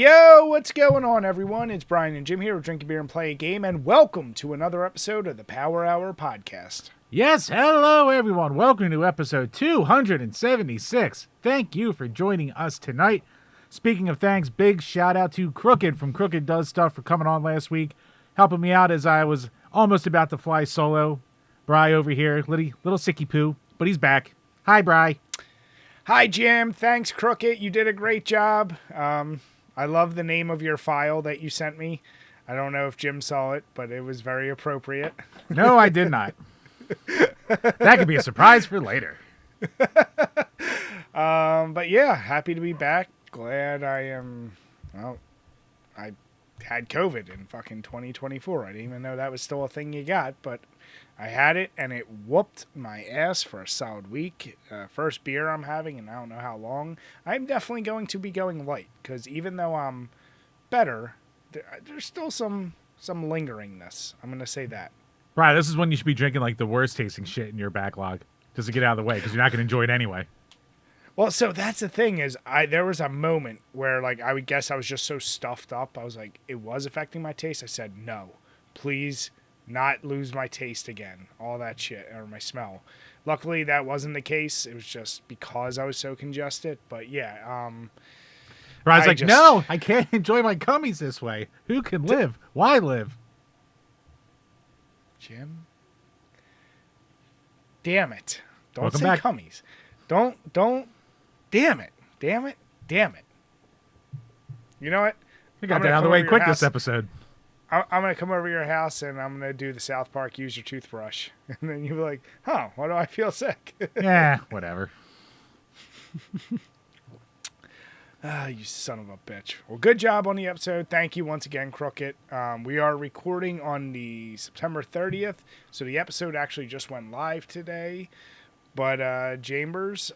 Yo, what's going on, everyone? It's Brian and Jim here with Drink a Beer and Play a Game, and welcome to another episode of the Power Hour Podcast. Yes, hello, everyone. Welcome to episode 276. Thank you for joining us tonight. Speaking of thanks, big shout out to Crooked from Crooked Does Stuff for coming on last week, helping me out as I was almost about to fly solo. Bri over here, little sicky poo, but he's back. Hi, Bri. Hi, Jim. Thanks, Crooked. You did a great job. I love the name of your file that you sent me. I don't know if Jim saw it, but it was very appropriate. No, I did not. That could be a surprise for later. But yeah, happy to be back. Glad I had COVID in fucking 2024. I didn't even know that was still a thing you got, but I had it, and it whooped my ass for a solid week. First beer I'm having, and I don't know how long. I'm definitely going to be going light, because even though I'm better, there's still some lingeringness. I'm going to say that. Right, this is when you should be drinking like the worst tasting shit in your backlog, just to get out of the way, because you're not going to enjoy it anyway. Well, so that's the thing is, there was a moment where, like, I would guess I was just so stuffed up. I was like, it was affecting my taste. I said, no, please not lose my taste again, all that shit, or my smell. Luckily, that wasn't the case. It was just because I was so congested. But yeah, Brian's like, no, I can't enjoy my gummies this way. Who can live? Why live? Jim, damn it! Don't Welcome say back. gummies. Don't. Damn it! You know what? We got that out of the way quick this episode. I'm going to come over to your house, and I'm going to do the South Park use your toothbrush. And then you'll be like, huh, why do I feel sick? Yeah, whatever. You son of a bitch. Well, good job on the episode. Thank you once again, Crooked. We are recording on the September 30th, so the episode actually just went live today. But, Chambers,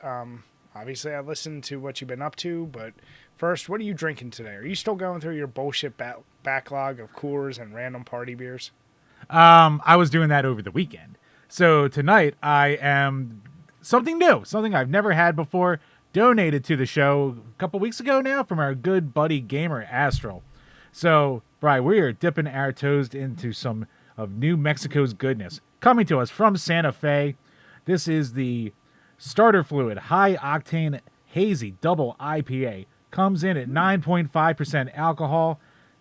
obviously I listened to what you've been up to, but first, what are you drinking today? Are you still going through your bullshit backlog of Coors and random party beers? I was doing that over the weekend. So tonight I am something new, something I've never had before, donated to the show a couple weeks ago now from our good buddy Gamer Astral. So, Bri, we are dipping our toes into some of New Mexico's goodness. Coming to us from Santa Fe, this is the Starter Fluid High Octane Hazy Double IPA. Comes in at 9.5% alcohol.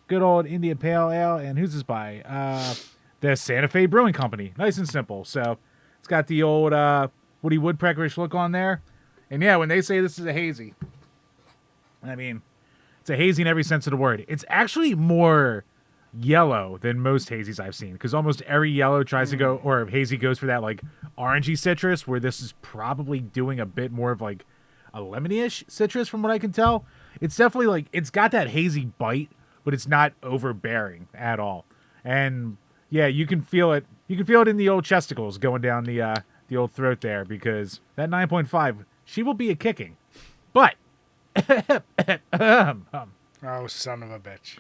Good old India Pale Ale. And who's this by? The Santa Fe Brewing Company. Nice and simple. So it's got the old Woody Woodpeckerish look on there. And yeah, when they say this is a hazy, I mean, it's a hazy in every sense of the word. It's actually more yellow than most hazies I've seen, because almost every yellow tries to go, or hazy goes for that like orangey citrus, where this is probably doing a bit more of like a lemony-ish citrus from what I can tell. It's definitely like, it's got that hazy bite, but it's not overbearing at all. And yeah, you can feel it. You can feel it in the old chesticles going down the old throat there, because that 9.5, she will be a kicking. But Oh, son of a bitch.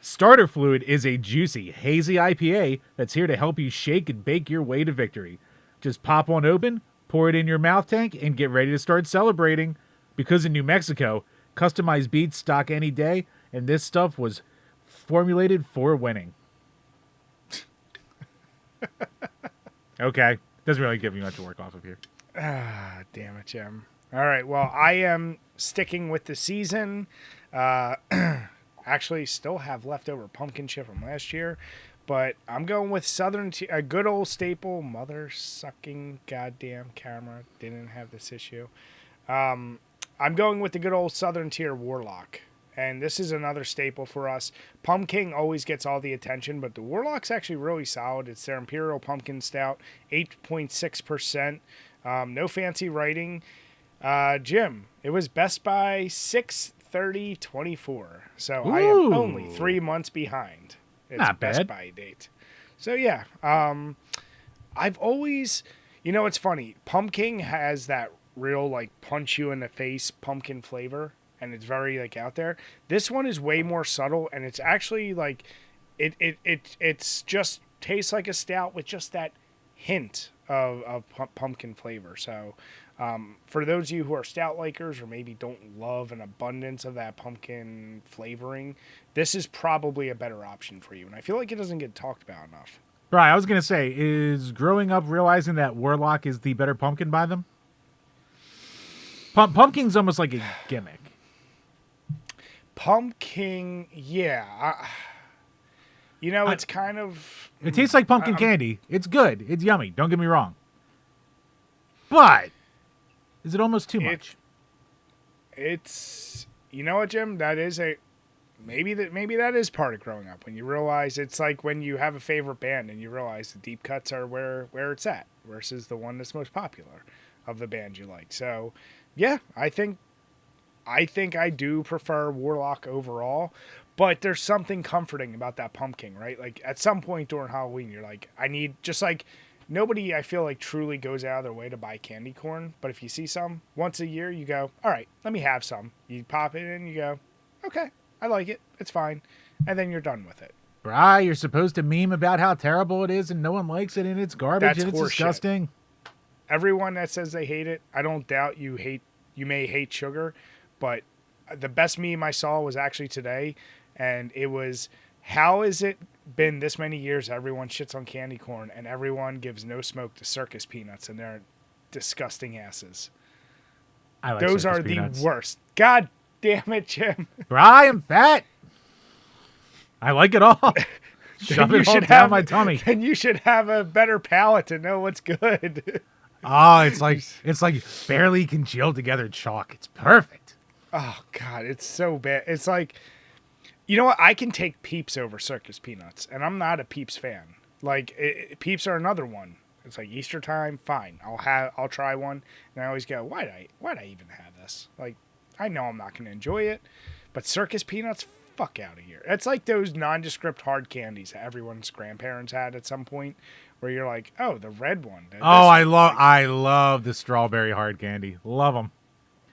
Starter Fluid is a juicy, hazy IPA that's here to help you shake and bake your way to victory. Just pop one open, pour it in your mouth tank, and get ready to start celebrating. Because in New Mexico, customized beats stock any day, and this stuff was formulated for winning. Okay. Doesn't really give me much to work off of here. Ah, damn it, Jim. All right, well, I am sticking with the season. Actually, still have leftover pumpkin chip from last year, but I'm going with a good old staple, mother-sucking goddamn camera. Didn't have this issue. I'm going with the good old Southern Tier Warlock, and this is another staple for us. Pumpkin always gets all the attention, but the Warlock's actually really solid. It's their Imperial Pumpkin Stout, 8.6%. No fancy writing. Jim, it was Best by 6/30/24, so I am only 3 months behind its Not Best bad. By date. So yeah, I've always, it's funny. Pumpkin has that real like punch you in the face pumpkin flavor, and it's very like out there. This one is way more subtle, and it's actually like it's just tastes like a stout with just that hint of pumpkin flavor. So for those of you who are stout likers or maybe don't love an abundance of that pumpkin flavoring, this is probably a better option for you. And I feel like it doesn't get talked about enough. Right, I was going to say, is growing up realizing that Warlock is the better pumpkin by them? Pumpkin's almost like a gimmick. Pumpkin, yeah. It's kind of... It tastes like pumpkin candy. It's good. It's yummy. Don't get me wrong. But is it almost too much? It's... You know what, Jim? That is a... Maybe that is part of growing up. When you realize it's like when you have a favorite band and you realize the deep cuts are where it's at versus the one that's most popular of the band you like. So, yeah, I think I do prefer Warlock overall, but there's something comforting about that pumpkin, right? Like at some point during Halloween, you're like, I need, just like nobody I feel like truly goes out of their way to buy candy corn. But if you see some once a year, you go, all right, let me have some. You pop it in, you go, okay, I like it. It's fine. And then you're done with it. Bri, you're supposed to meme about how terrible it is and no one likes it and it's garbage and it's disgusting. Everyone that says they hate it, I don't doubt you may hate sugar, but the best meme I saw was actually today, and it was, how has it been this many years everyone shits on candy corn and everyone gives no smoke to circus peanuts and they're disgusting asses. I like those circus are peanuts. The worst. God damn it, Jim. Bri, I'm fat. I like it all. Shove it all down my tummy. Then you should have a better palate to know what's good. Oh, it's like barely congealed together chalk. It's perfect. Oh God, it's so bad. It's like, you know what? I can take Peeps over circus peanuts, and I'm not a Peeps fan. Like Peeps are another one. It's like Easter time, fine. I'll try one, and I always go, why'd I even have this? Like, I know I'm not going to enjoy it, but circus peanuts, fuck out of here. It's like those nondescript hard candies that everyone's grandparents had at some point, where you're like, oh, the red one. I love the strawberry hard candy. Love them.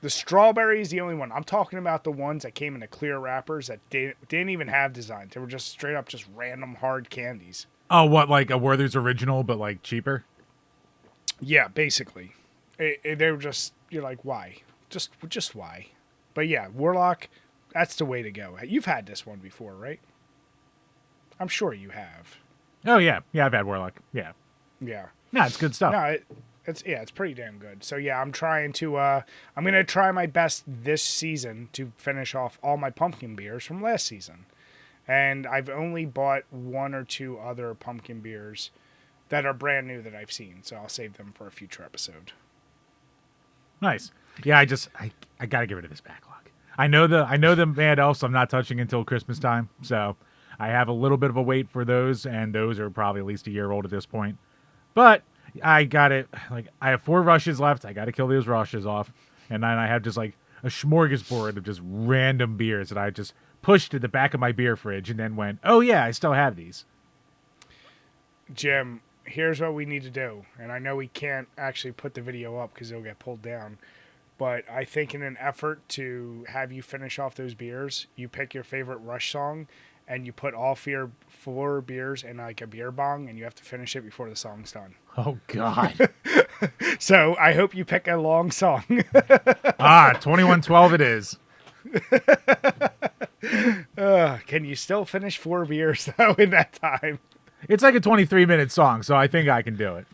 The strawberry is the only one. I'm talking about the ones that came in the clear wrappers that didn't even have design. They were just straight up just random hard candies. Oh, what, like a Werther's Original, but like cheaper? Yeah, basically. They were just, you're like, why? Just why? But yeah, Warlock, that's the way to go. You've had this one before, right? I'm sure you have. Oh, yeah. Yeah, I've had Warlock. Yeah. Yeah. No, it's good stuff. No, it's pretty damn good. So yeah, I'm trying to I'm gonna try my best this season to finish off all my pumpkin beers from last season. And I've only bought one or two other pumpkin beers that are brand new that I've seen, so I'll save them for a future episode. Nice. Yeah, I gotta get rid of this backlog. I know the Mad Elves I'm not touching until Christmas time, so I have a little bit of a wait for those, and those are probably at least a year old at this point. But I got it. Like, I have 4 rushes left. I got to kill those rushes off. And then I have just like a smorgasbord of just random beers that I just pushed to the back of my beer fridge and then went, oh yeah, I still have these. Jim, here's what we need to do. And I know we can't actually put the video up because it'll get pulled down. But I think in an effort to have you finish off those beers, you pick your favorite Rush song and you put all 4 beers in like a beer bong and you have to finish it before the song's done. Oh, God. So I hope you pick a long song. 2112 it is. Can you still finish 4 beers, though, in that time? It's like a 23-minute song, so I think I can do it.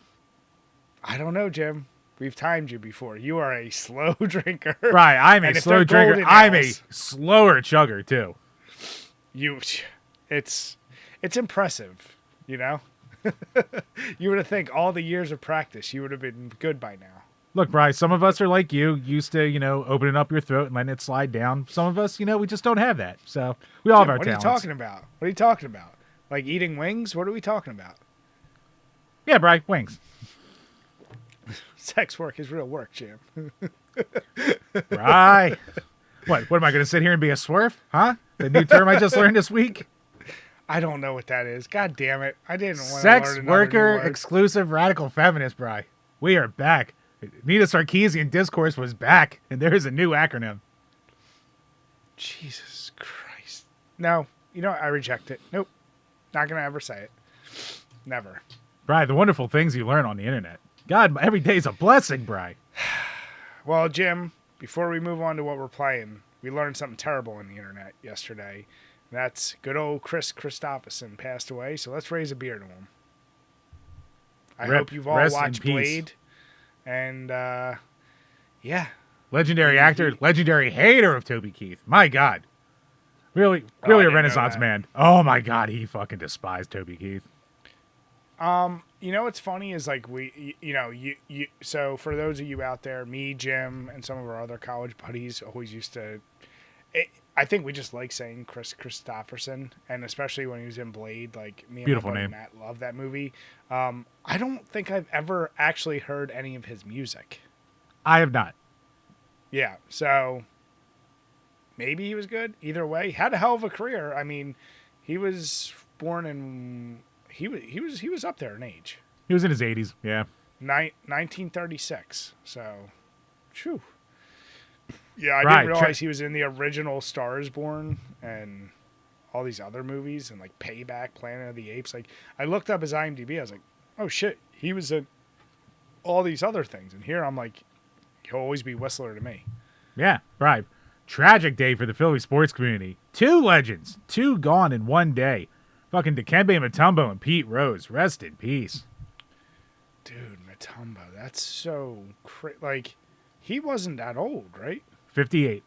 I don't know, Jim. We've timed you before. You are a slow drinker. Right, I'm a slow drinker. I'm a slower chugger, too. It's impressive, you know? You would have think all the years of practice, you would have been good by now. Look, Bryce, some of us are like you, used to, opening up your throat and letting it slide down. Some of us, we just don't have that. So we all have our talents. What are you talking about? What are you talking about? Like eating wings? What are we talking about? Yeah, Bryce, wings. Sex work is real work, Jim. Right. What am I going to sit here and be a swerve? Huh? The new term I just learned this week? I don't know what that is. God damn it. I didn't want to Sex learn worker exclusive radical feminist, Bry. We are back. Nita Sarkeesian discourse was back, and there is a new acronym. Jesus Christ. No, I reject it. Nope. Not going to ever say it. Never. Bri, the wonderful things you learn on the internet. God, every day's a blessing, Bri. Well, Jim, before we move on to what we're playing, we learned something terrible on the internet yesterday. That's good old Chris Christopherson passed away, so let's raise a beer to him. I hope you've all watched Blade. And, yeah. Legendary actor, legendary hater of Toby Keith. My God. Really a Renaissance man. Oh, my God, he fucking despised Toby Keith. You know what's funny is like so for those of you out there, me, Jim, and some of our other college buddies always used to. I think we just like saying Chris Christopherson, and especially when he was in Blade. Like me and Beautiful my buddy name. Matt love that movie. I don't think I've ever actually heard any of his music. I have not. Yeah, so maybe he was good. Either way, he had a hell of a career. I mean, he was born in. He was up there in age. He was in his 80s, yeah. 1936. So, phew. Yeah, I didn't realize he was in the original Star is Born and all these other movies and like Payback, Planet of the Apes. Like I looked up his IMDb. I was like, oh shit, he was in all these other things. And here I'm like, he'll always be Whistler to me. Yeah, right. Tragic day for the Philly sports community. 2 legends, 2 gone in one day. Fucking Dikembe Mutombo and Pete Rose. Rest in peace. Dude, Mutombo, that's so like, he wasn't that old, right? 58.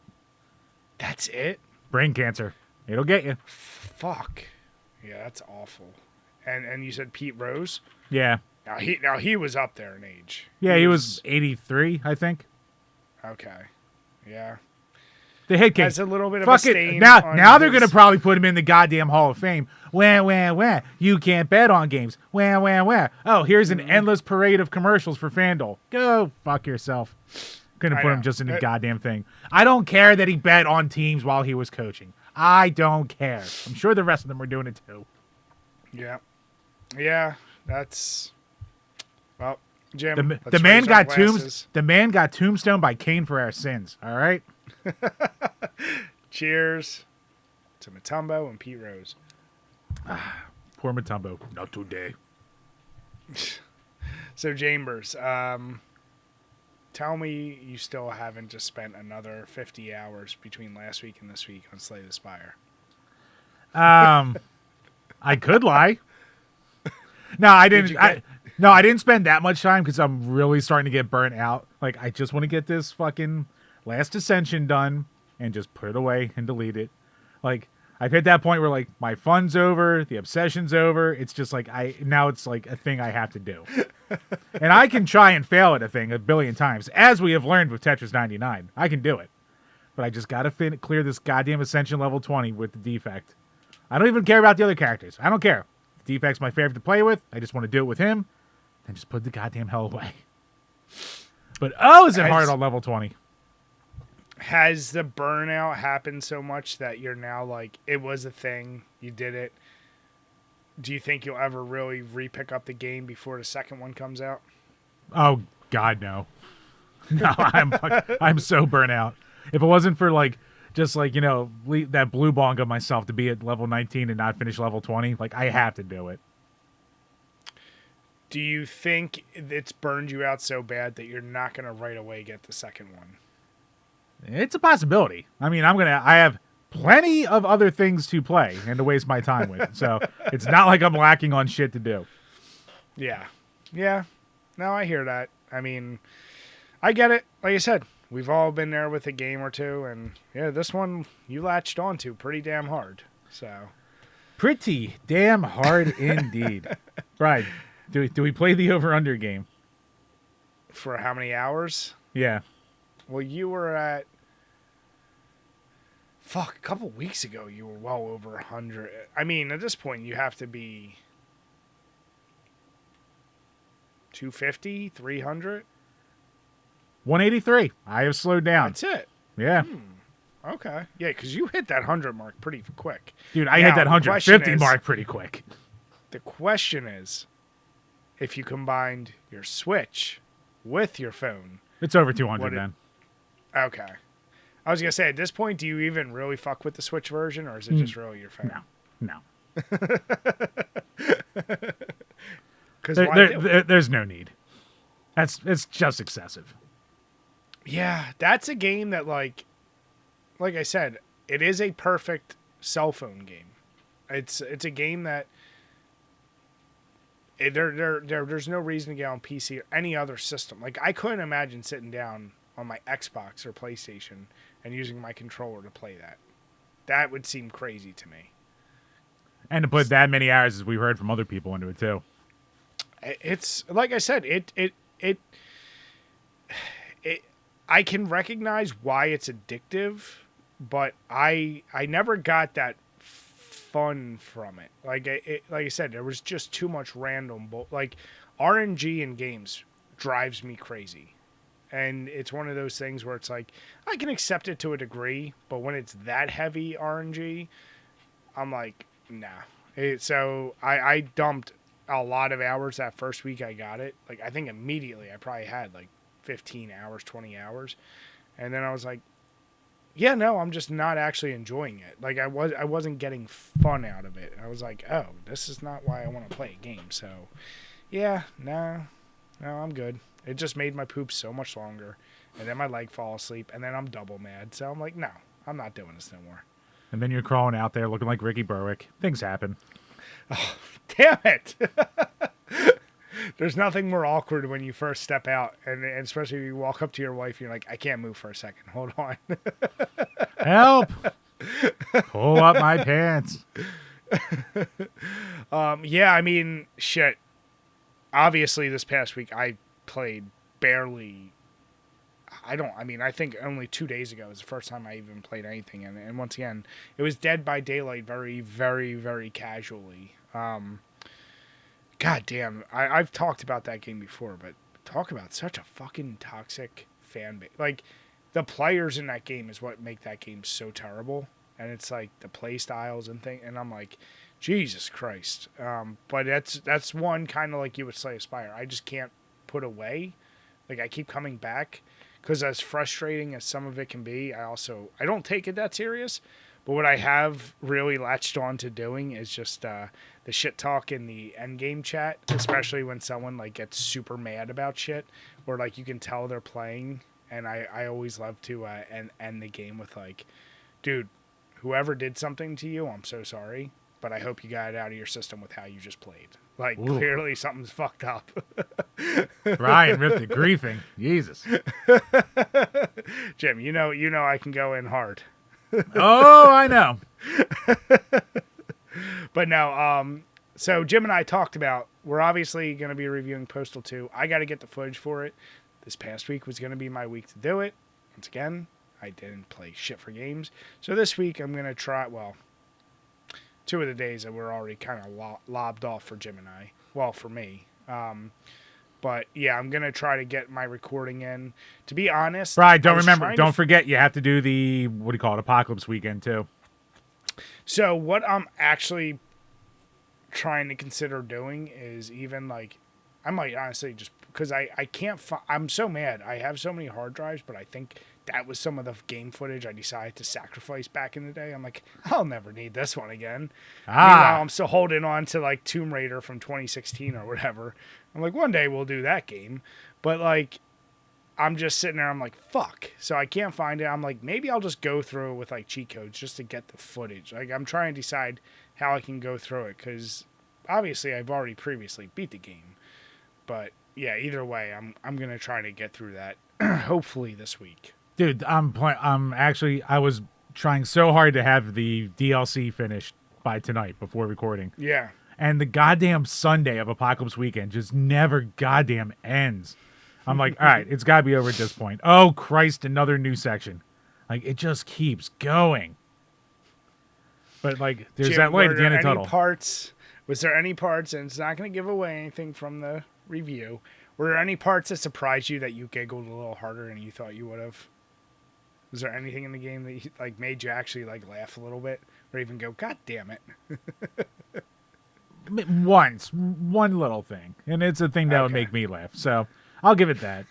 That's it? Brain cancer. It'll get you. Fuck. Yeah, that's awful. And you said Pete Rose? Yeah. Now he was up there in age. Yeah, he was 83, I think. Okay. Yeah. The hit king. That's a little bit of Fuck a stain. it. Now they're going to probably put him in the goddamn Hall of Fame. Wah. You can't bet on games. Wah. Oh, here's an endless parade of commercials for FanDuel. Go fuck yourself. Couldn't put him just in the goddamn thing. I don't care that he bet on teams while he was coaching. I don't care. I'm sure the rest of them were doing it too. Yeah. Yeah, that's... Well, Jim, the man got tombstone by Kane for our sins, all right? Cheers to Mutombo and Pete Rose. Poor Mutombo. Not today. So, Chambers, tell me you still haven't just spent another 50 hours between last week and this week on Slay the Spire. I could lie. No, I didn't. I didn't spend that much time because I'm really starting to get burnt out. Like, I just want to get this fucking last Ascension done and just put it away and delete it. Like, I've hit that point where, like, my fun's over, the obsession's over. It's just like, now it's like a thing I have to do. And I can try and fail at a thing a billion times, as we have learned with Tetris 99. I can do it. But I just got to clear this goddamn Ascension level 20 with the defect. I don't even care about the other characters. I don't care. The defect's my favorite to play with. I just want to do it with him. Then just put the goddamn hell away. But is it hard on level 20? Has the burnout happened so much that you're now like, it was a thing, you did it? Do you think you'll ever really re-pick up the game before the second one comes out? Oh, God, no. No, I'm so burnt out. If it wasn't for, like, just, like, you know, that blue bong of myself to be at level 19 and not finish level 20, like, I have to do it. Do you think it's burned you out so bad that you're not going to right away get the second one? It's a possibility. I mean, I have plenty of other things to play and to waste my time with. So it's not like I'm lacking on shit to do. Yeah. Yeah. No, I hear that. I mean, I get it. Like I said, we've all been there with a game or two. And yeah, this one you latched onto pretty damn hard. So pretty damn hard indeed. Right. Do we play the over-under game? For how many hours? Yeah. Well, you were at... Fuck, a couple weeks ago, you were well over 100. I mean, at this point, you have to be 250, 300? 183. I have slowed down. That's it. Yeah. Okay. Yeah, because you hit that 100 mark pretty quick. Dude, I hit that 150 mark pretty quick. The question is, if you combined your Switch with your phone... It's over 200 then. Okay. I was going to say, at this point, do you even really fuck with the Switch version, or is it just really your phone? No. Because there's no need. It's just excessive. Yeah, that's a game that like I said, it is a perfect cell phone game. It's a game that there's no reason to get on PC or any other system. Like I couldn't imagine sitting down on my Xbox or PlayStation and using my controller to play that. That would seem crazy to me. And to put that many hours, as we heard from other people, into it too. It's like I said, it I can recognize why it's addictive, but I never got that fun from it. Like I said, there was just too much random like RNG in games drives me crazy. And it's one of those things where it's like I can accept it to a degree, but when it's that heavy RNG, I'm like, nah. So I dumped a lot of hours that first week I got it. Like I think immediately I probably had like 15 hours, 20 hours. And then I was like, yeah, no, I'm just not actually enjoying it. Like I wasn't getting fun out of it. I was like, oh, this is not why I want to play a game. So yeah, no, I'm good. It just made my poop so much longer. And then my leg fall asleep. And then I'm double mad. So I'm like, no, I'm not doing this no more. And then you're crawling out there looking like Ricky Berwick. Things happen. Oh, damn it. There's nothing more awkward when you first step out. And especially if you walk up to your wife and you're like, I can't move for a second. Hold on. Help. Pull up my pants. Yeah, I mean, shit. Obviously, this past week, I played barely. I think only 2 days ago was the first time I even played anything. And once again, it was Dead by Daylight very, very, very casually. God damn, I've talked about that game before, but talk about such a fucking toxic fan base. Like, the players in that game is what make that game so terrible. And it's like the play styles and thing. And I'm like, Jesus Christ. But that's one kind of like you would say Aspire. I just can't put away. Like, I keep coming back. Because as frustrating as some of it can be, I don't take it that serious. But what I have really latched on to doing is just the shit talk in the endgame chat, especially when someone like gets super mad about shit, or like you can tell they're playing. And I always love to end the game with like, dude, whoever did something to you, I'm so sorry, but I hope you got it out of your system with how you just played. Like, ooh, clearly something's fucked up. Ryan ripped the griefing. Jesus. Jim, you know I can go in hard. Oh, I know. But no, so Jim and I talked about, we're obviously going to be reviewing Postal 2. I got to get the footage for it. This past week was going to be my week to do it. Once again, I didn't play shit for games. So this week I'm going to try, well, 2 of the days that were already kind of lobbed off for Jim and I. Well, for me. But yeah, I'm going to try to get my recording in. To be honest. Right, don't forget you have to do the, what do you call it, Apocalypse weekend too. So what I'm actually trying to consider doing is even like, I might honestly just, because I can't, I'm so mad. I have so many hard drives, but I think that was some of the game footage I decided to sacrifice back in the day. I'm like, I'll never need this one again. Meanwhile, I'm still holding on to like Tomb Raider from 2016 or whatever. I'm like, one day we'll do that game. But like, I'm just sitting there, I'm like, fuck. So I can't find it. I'm like, maybe I'll just go through it with like cheat codes just to get the footage. Like, I'm trying to decide how I can go through it, because obviously I've already previously beat the game. But yeah, either way, I'm going to try to get through that hopefully this week. Dude, I was trying so hard to have the DLC finished by tonight before recording. Yeah. And the goddamn Sunday of Apocalypse Weekend just never goddamn ends. I'm like, all right, it's got to be over at this point. Oh, Christ, another new section. Like, it just keeps going. But, like, there's Jim, that light at the end of tunnel. Was there any parts, and it's not going to give away anything from the review, were there any parts that surprised you that you giggled a little harder than you thought you would have? Was there anything in the game that like made you actually like laugh a little bit, or even go, God damn it? Once, one little thing, and it's a thing that would make me laugh. So I'll give it that.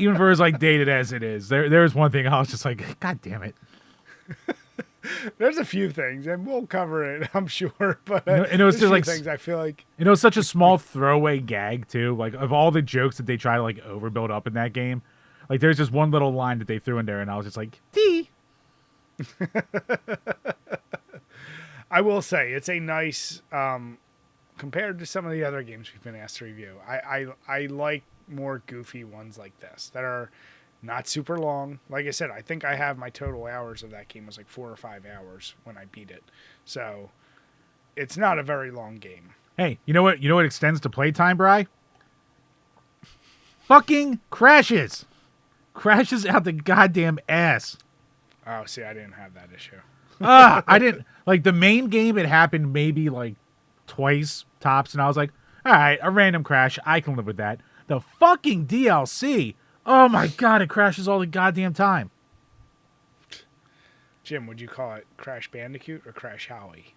Even for as like dated as it is, there's one thing I was just like, God damn it. There's a few things, and we'll cover it, I'm sure. But And it was there's just a few like things I feel like. it was such a small throwaway gag too. Like of all the jokes that they try to like overbuild up in that game, like there's just one little line that they threw in there, and I was just like, "T." I will say it's a nice compared to some of the other games we've been asked to review. I like more goofy ones like this that are not super long. Like I said, I think I have my total hours of that game was like 4 or 5 hours when I beat it. So it's not a very long game. Hey, you know what? You know what extends to playtime, Bri? Fucking crashes. Crashes out the goddamn ass. Oh, see, I didn't have that issue. I didn't like the main game. It happened maybe like twice tops, and I was like, all right, a random crash. I can live with that. The fucking DLC. Oh my god, it crashes all the goddamn time. Jim, would you call it Crash Bandicoot or Crash Howie?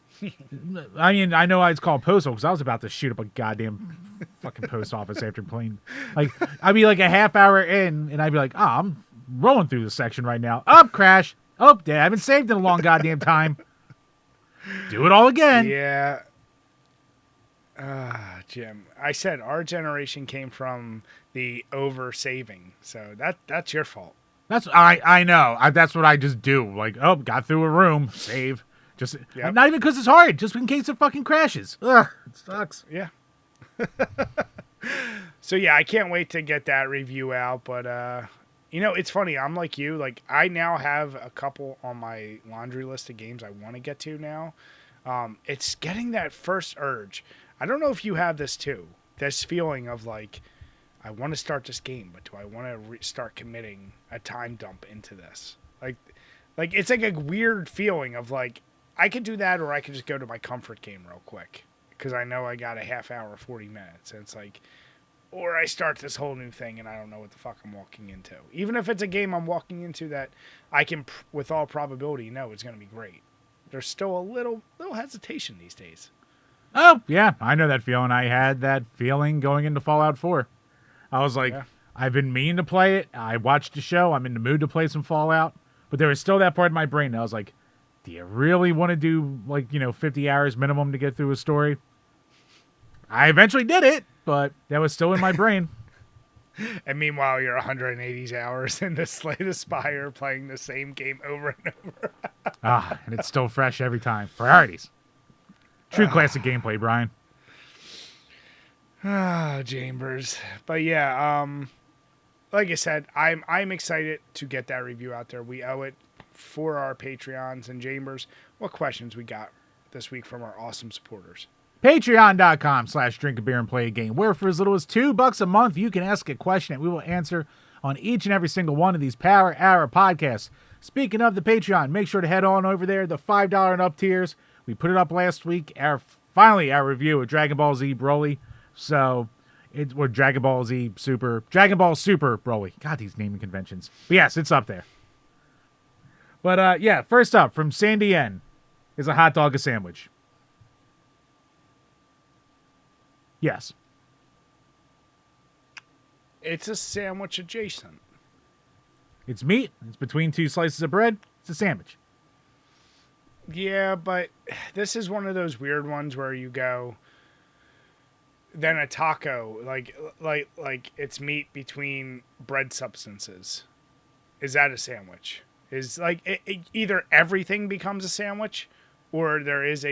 I mean, I know it's called Postal because I was about to shoot up a goddamn fucking post office after playing. Like, I'd be like a half hour in, and I'd be like, I'm rolling through this section right now. Up, crash. Oh, I haven't saved in a long goddamn time. Do it all again. Yeah. Jim, I said our generation came from the over saving, so that's your fault. That's I know. That's what I just do. Like, oh, got through a room, save. Just not even because it's hard, just in case it fucking crashes. Ugh, it sucks. Yeah. So yeah, I can't wait to get that review out. But it's funny. I'm like you. Like I now have a couple on my laundry list of games I want to get to now. It's getting that first urge. I don't know if you have this too. This feeling of like, I want to start this game, but do I want to start committing a time dump into this? Like it's like a weird feeling of like, I could do that, or I could just go to my comfort game real quick because I know I got a half hour, 40 minutes. And it's like, or I start this whole new thing and I don't know what the fuck I'm walking into. Even if it's a game I'm walking into that I can, with all probability, know it's going to be great. There's still a little hesitation these days. Oh, yeah, I know that feeling. I had that feeling going into Fallout 4. I was like, I've been meaning to play it. I watched the show. I'm in the mood to play some Fallout. But there was still that part of my brain that I was like, do you really want to do, 50 hours minimum to get through a story? I eventually did it, but that was still in my brain. And meanwhile, you're 180 hours into Slay the Spire playing the same game over and over. And it's still fresh every time. Priorities. True classic gameplay, Brian. Chambers. But yeah, like I said, I'm excited to get that review out there. We owe it for our Patreons. And Chambers, what questions we got this week from our awesome supporters? Patreon.com/DrinkABeerandPlayAGame, where for as little as $2 a month, you can ask a question that we will answer on each and every single one of these Power Hour podcasts. Speaking of the Patreon, make sure to head on over there, the $5 and up tiers. We put it up last week, our review of Dragon Ball Z Broly. So, we're Dragon Ball Super Broly. God, these naming conventions. But yes, it's up there. But first up, from Sandy N, is a hot dog a sandwich? Yes. It's a sandwich adjacent. It's meat. It's between two slices of bread. It's a sandwich. Yeah, but this is one of those weird ones where you go, then a taco, like it's meat between bread substances. Is that a sandwich? Is either everything becomes a sandwich, or there is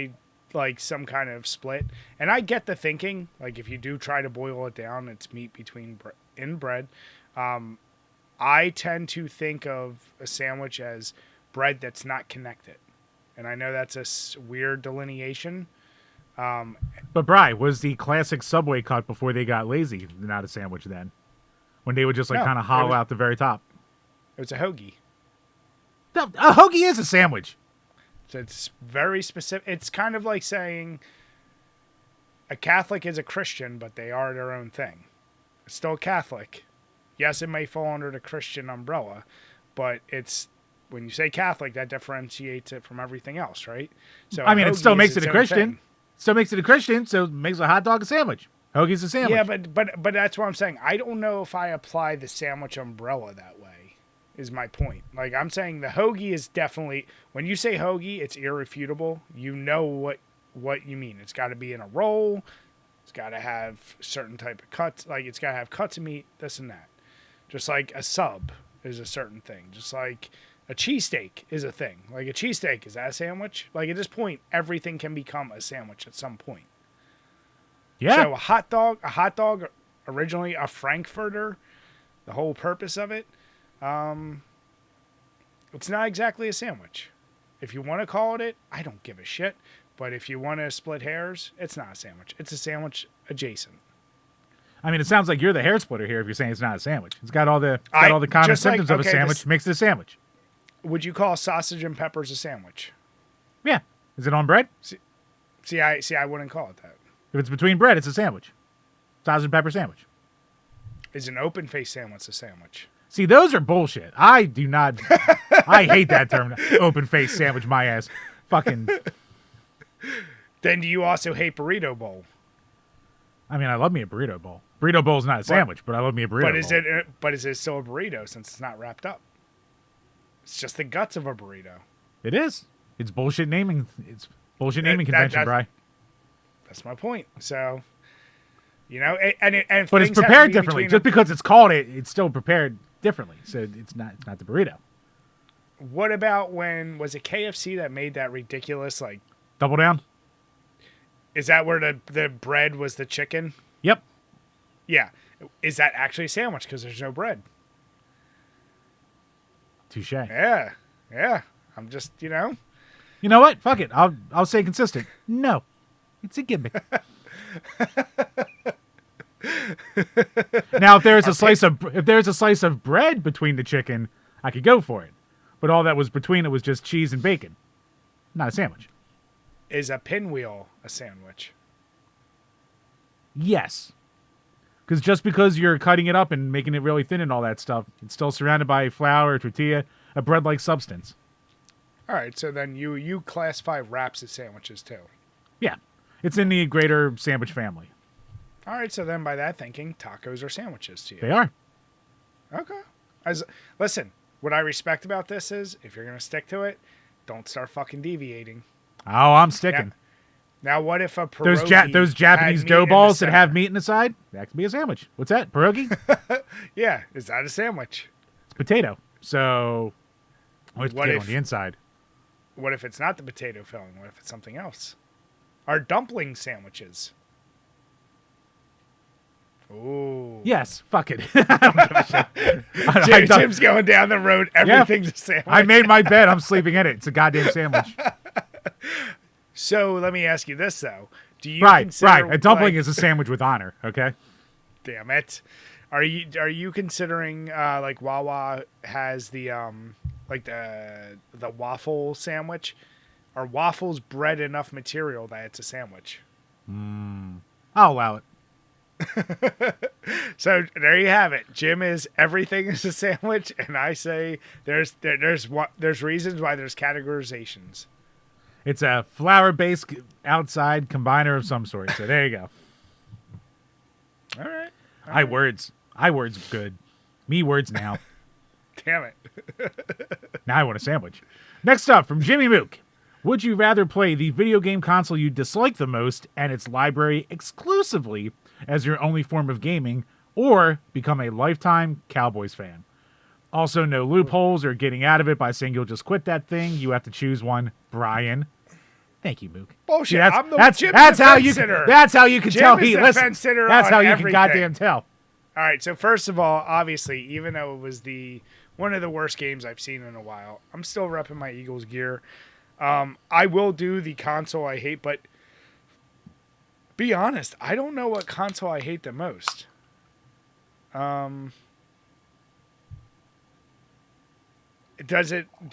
some kind of split. And I get the thinking, like if you do try to boil it down, it's meat between in bread. I tend to think of a sandwich as bread that's not connected. And I know that's a weird delineation. But Bri, was the classic Subway cut before they got lazy not a sandwich then? When they would just kind of hollow out the very top. It was a hoagie. A hoagie is a sandwich. So it's very specific. It's kind of like saying a Catholic is a Christian, but they are their own thing. It's still a Catholic. Yes, it may fall under the Christian umbrella, but it's when you say Catholic, that differentiates it from everything else, right? So I mean, it still makes it a Christian. Still makes it a Christian, so it makes a hot dog a sandwich. Hoagie's a sandwich. Yeah, but that's what I'm saying. I don't know if I apply the sandwich umbrella that way. is my point. Like, I'm saying the hoagie is definitely, when you say hoagie, it's irrefutable. You know what you mean. It's got to be in a roll. It's got to have certain type of cuts. Like, it's got to have cuts of meat, this and that. Just like a sub is a certain thing. Just like a cheesesteak is a thing. Like, a cheesesteak, is that a sandwich? Like, at this point, everything can become a sandwich at some point. Yeah. So a hot dog, originally a Frankfurter, the whole purpose of it, it's not exactly a sandwich. If you want to call it, I don't give a shit. But if you want to split hairs, it's not a sandwich. It's a sandwich adjacent. I mean, it sounds like you're the hair splitter here if you're saying it's not a sandwich. It's got all the common symptoms of a sandwich. Makes it a sandwich. Would you call sausage and peppers a sandwich? Yeah. Is it on bread? See, I wouldn't call it that. If it's between bread, it's a sandwich. Sausage and pepper sandwich. Is an open face sandwich a sandwich? See, those are bullshit. I do not. I hate that term. Open face sandwich, my ass. Fucking. Then do you also hate burrito bowl? I mean, I love me a burrito bowl. Burrito bowl is not a sandwich, but I love me a burrito bowl. But is it still a burrito since it's not wrapped up? It's just the guts of a burrito. It is. It's bullshit naming. It's bullshit naming convention, Bri. That's my point. So, but it's prepared differently. Just because it's called it's still prepared differently. So it's not the burrito. What about when was it KFC that made that ridiculous like Double Down? Is that where the bread was the chicken? Yep. Yeah. Is that actually a sandwich because there's no bread? Touche. Yeah. Yeah. I'm just, You know what? Fuck it. I'll stay consistent. No. It's a gimmick. Now, if there's a slice of bread between the chicken, I could go for it. But all that was between it was just cheese and bacon. Not a sandwich. Is a pinwheel a sandwich? Yes. Because just because you're cutting it up and making it really thin and all that stuff, it's still surrounded by flour, tortilla, a bread-like substance. All right, so then you classify wraps as sandwiches too. Yeah. It's in the greater sandwich family. All right, so then by that thinking, tacos are sandwiches to you. They are. Okay. Listen, what I respect about this is if you're going to stick to it, don't start fucking deviating. Oh, I'm sticking. Now what if a pierogi those Japanese dough balls that have meat in the side? That could be a sandwich. What's that? Pierogi? Yeah. Is that a sandwich? It's potato. So what's potato on the inside? What if it's not the potato filling? What if it's something else? Are dumpling sandwiches? Ooh. Yes. Fuck it. I don't give a shit. Jim's going down the road. Everything's a sandwich. I made my bed. I'm sleeping in it. It's a goddamn sandwich. So let me ask you this though: Do you right? consider, A dumpling is a sandwich with honor. Okay. Damn it! Are you considering like Wawa has the the waffle sandwich? Are waffles bread enough material that it's a sandwich? I'll allow it. So there you have it. Jim is everything is a sandwich, and I say there's reasons why there's categorizations. It's a flour-based outside combiner of some sort. So there you go. All right. I words good. Me words now. Damn it. Now I want a sandwich. Next up from Jimmy Mook. Would you rather play the video game console you dislike the most and its library exclusively as your only form of gaming, or become a lifetime Cowboys fan? Also, no loopholes or getting out of it by saying you'll just quit that thing. You have to choose one. Brian. Thank you, Mook. Bullshit. That's how you can tell he listens. That's how you can goddamn tell. All right. So first of all, obviously, even though it was one of the worst games I've seen in a while, I'm still repping my Eagles gear. I will do the console I hate, but be honest, I don't know what console I hate the most. Do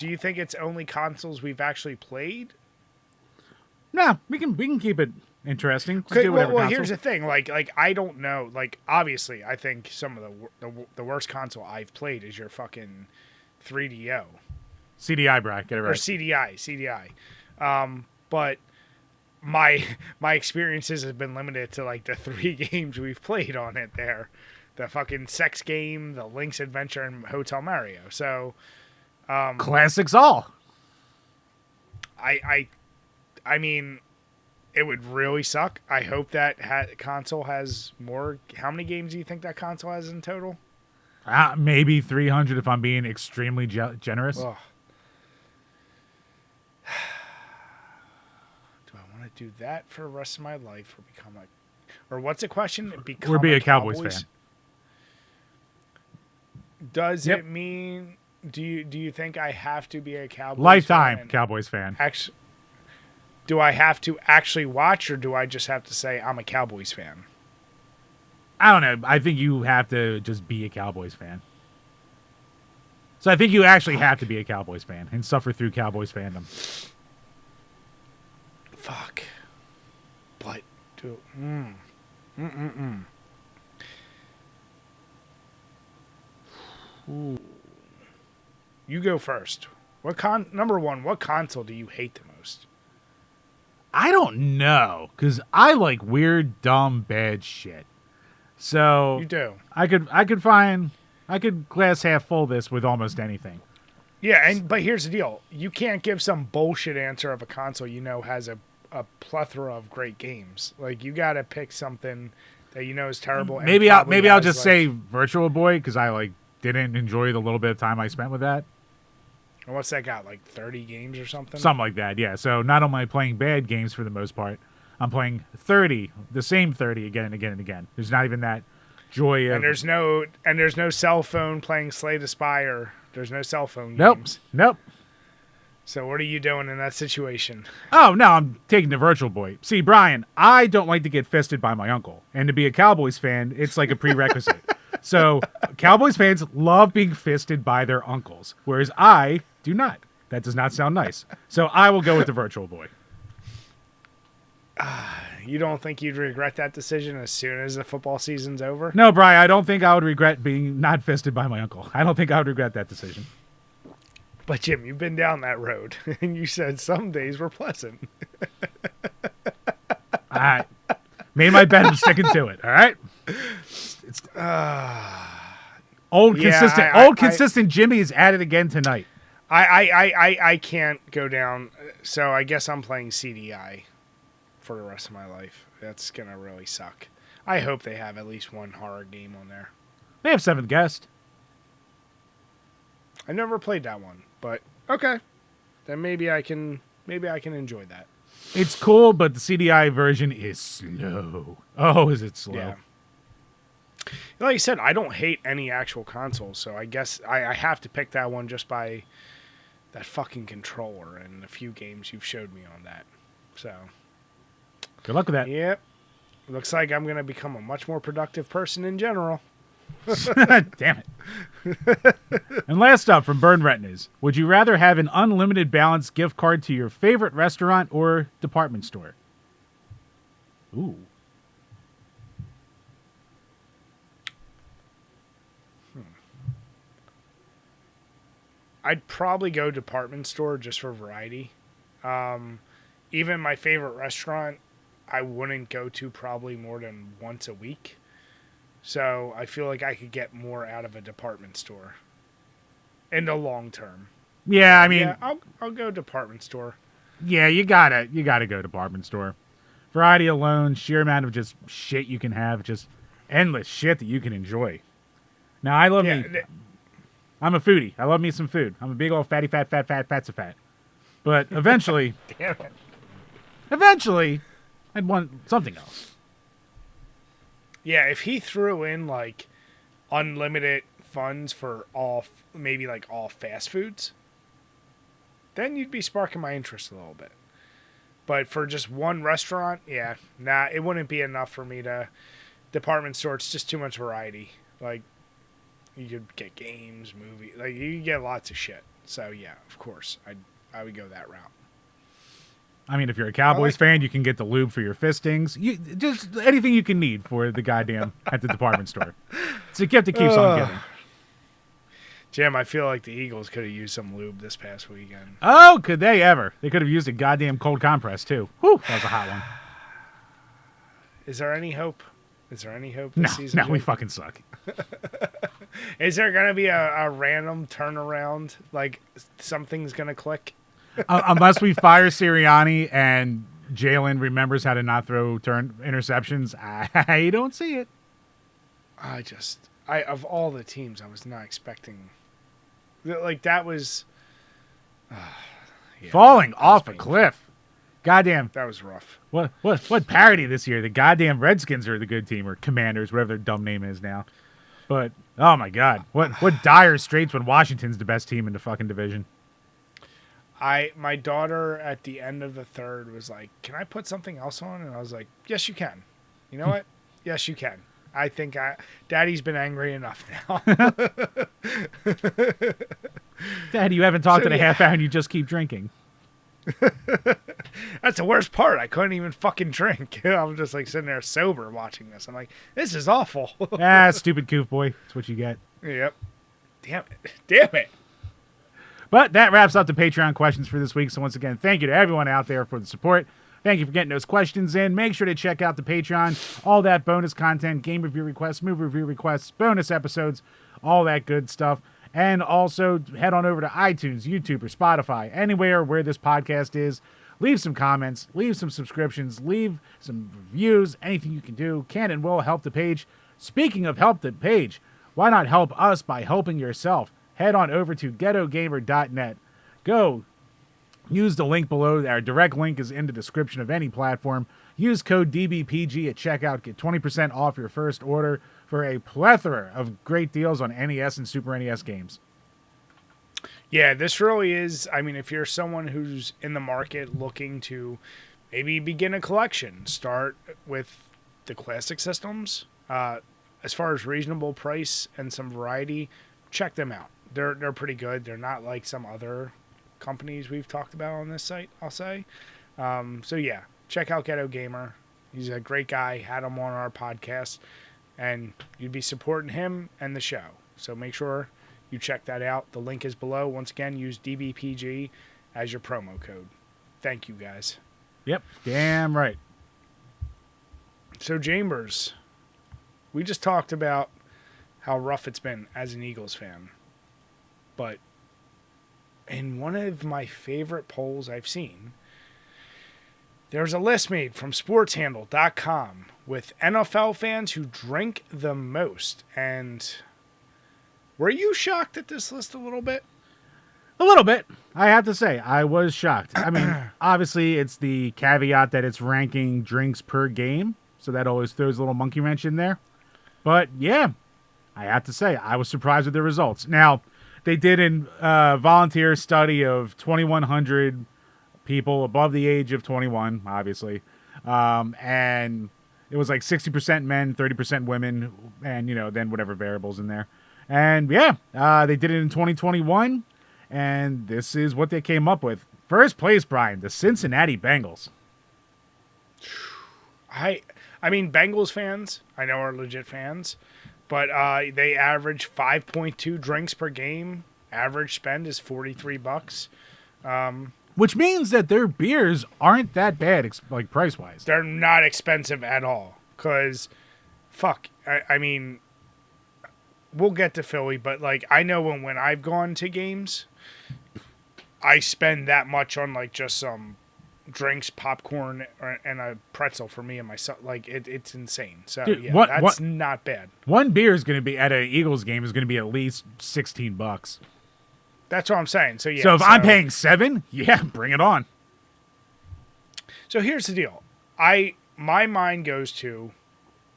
you think it's only consoles we've actually played? No, we can keep it interesting. Okay, well, here's the thing. Like I don't know. Like obviously, I think some of the worst console I've played is your fucking 3DO. CDI, Brad. Get it right. Or CDI. But my experiences have been limited to like the 3 games we've played on it there. the fucking sex game, the Link's Adventure, and Hotel Mario. So, Classics all. I mean, it would really suck. I hope that console has more. How many games do you think that console has in total? Maybe 300 if I'm being extremely generous. Ugh. Do I want to do that for the rest of my life, or become a, or what's the question? Become Or be a Cowboys fan. Does Yep. it mean? Do you think I have to be a Cowboys Lifetime fan? Cowboys fan. Actually, do I have to actually watch, or do I just have to say I'm a Cowboys fan? I don't know. I think you have to just be a Cowboys fan. So I think you actually have to be a Cowboys fan and suffer through Cowboys fandom. Fuck. But do Ooh. You go first. Number one, what console do you hate the most? I don't know, because I like weird, dumb, bad shit. So You do. I could glass half full this with almost anything. Yeah, but here's the deal. You can't give some bullshit answer of a console has a plethora of great games. Like, you got to pick something that is terrible. And Maybe I'll just like, say Virtual Boy, because I didn't enjoy the little bit of time I spent with that. What's that got? Like 30 games or something? Something like that, yeah. So not only am I playing bad games for the most part, I'm playing the same 30 again and again and again. There's not even that joy of... And there's no cell phone playing Slay the Spire. There's no cell phone Nope. games. Nope. So what are you doing in that situation? Oh, no, I'm taking the Virtual Boy. See, Brian, I don't like to get fisted by my uncle. And to be a Cowboys fan, it's like a prerequisite. So Cowboys fans love being fisted by their uncles, whereas I do not. That does not sound nice. So I will go with the Virtual Boy. You don't think you'd regret that decision as soon as the football season's over? No, Brian, I don't think I would regret being not fisted by my uncle. I don't think I would regret that decision. But Jim, you've been down that road, and you said some days were pleasant. I made my bet. I'm sticking to it. All right. It's consistent Jimmy is at it again tonight. I can't go down, so I guess I'm playing CDI for the rest of my life. That's gonna really suck. I hope they have at least one horror game on there. They have Seventh Guest. I never played that one, but okay. Then maybe I can enjoy that. It's cool, but the CDI version is slow. Oh, is it slow? Yeah. Like I said, I don't hate any actual consoles, so I guess I have to pick that one just by that fucking controller and a few games you've showed me on that. So good luck with that. Yep. Looks like I'm going to become a much more productive person in general. Damn it. And last up from Burn Retinas, would you rather have an unlimited balance gift card to your favorite restaurant or department store? Ooh. I'd probably go department store just for variety. Even my favorite restaurant, I wouldn't go to probably more than once a week. So I feel like I could get more out of a department store in the long term. Yeah, I mean, yeah, I'll go department store. Yeah, you gotta go department store. Variety alone, sheer amount of just shit you can have, just endless shit that you can enjoy. Now I love me. I'm a foodie. I love me some food. I'm a big old fatty fat. But eventually, Damn it. Eventually, I'd want something else. Yeah, if he threw in like unlimited funds for maybe all fast foods, then you'd be sparking my interest a little bit. But for just one restaurant, yeah, it wouldn't be enough for me to department store. It's just too much variety. Like, you could get games, movies, you could get lots of shit. So yeah, of course, I would go that route. I mean, if you're a Cowboys fan, you can get the lube for your fistings. Just anything you can need for the goddamn at the department store. It's a gift that keeps on giving. Jim, I feel like the Eagles could have used some lube this past weekend. Oh, could they ever? They could have used a goddamn cold compress, too. Whew, that was a hot one. Is there any hope? Is there any hope No, this season? no, we fucking suck. Is there going to be a random turnaround? Like, something's going to click? Unless we fire Sirianni and Jalen remembers how to not throw interceptions, I don't see it. Of all the teams, I was not expecting. Like, that was. Falling off a cliff. Goddamn. That was rough. What parody this year? The goddamn Redskins are the good team, or Commanders, whatever their dumb name is now. But, oh my God. What dire straits when Washington's the best team in the fucking division. My daughter at the end of the third was like, "Can I put something else on?" And I was like, "Yes, you can." You know what? Yes, you can. I think Daddy's been angry enough now. Daddy, you haven't talked in a half hour and you just keep drinking. That's the worst part. I couldn't even fucking drink. I'm just like sitting there sober watching this. I'm like, this is awful. Stupid goof boy. That's what you get. Yep. Damn it. But that wraps up the Patreon questions for this week. So once again, thank you to everyone out there for the support. Thank you for getting those questions in. Make sure to check out the Patreon. All that bonus content, game review requests, movie review requests, bonus episodes, all that good stuff. And also head on over to iTunes, YouTube, or Spotify, anywhere where this podcast is. Leave some comments, leave some subscriptions, leave some reviews, anything you can do can and will help the page. Speaking of help the page, why not help us by helping yourself? Head on over to ghettogamer.net. Go use the link below. Our direct link is in the description of any platform. Use code DBPG at checkout. Get 20% off your first order for a plethora of great deals on NES and Super NES games. Yeah, this really is. I mean, if you're someone who's in the market looking to maybe begin a collection, start with the classic systems. As far as reasonable price and some variety, check them out. They're pretty good. They're not like some other companies we've talked about on this site, I'll say. So yeah, check out Ghetto Gamer. He's a great guy. Had him on our podcast, and you'd be supporting him and the show. So make sure you check that out. The link is below. Once again, use DBPG as your promo code. Thank you, guys. Yep, damn right. So Chambers, we just talked about how rough it's been as an Eagles fan. But in one of my favorite polls I've seen, there's a list made from sportshandle.com with NFL fans who drink the most. And were you shocked at this list a little bit? A little bit. I have to say, I was shocked. I mean, obviously, it's the caveat that it's ranking drinks per game. So that always throws a little monkey wrench in there. But yeah, I have to say, I was surprised with the results. Now, they did a volunteer study of 2,100 people above the age of 21, obviously. And it was like 60% men, 30% women, and, then whatever variables in there. And yeah, they did it in 2021, and this is what they came up with. First place, Brian, the Cincinnati Bengals. I mean, Bengals fans, I know are legit fans. But they average 5.2 drinks per game. Average spend is $43. Which means that their beers aren't that bad, like price-wise. They're not expensive at all. Because, I mean, we'll get to Philly, but like I know when I've gone to games, I spend that much on like just some drinks, popcorn, and a pretzel for me and myself. Like it's insane. So dude, yeah, that's not bad. One beer is going to be at an Eagles game is going to be at least $16. That's what I'm saying. So yeah. So if I'm paying $7, yeah, bring it on. So here's the deal. My mind goes to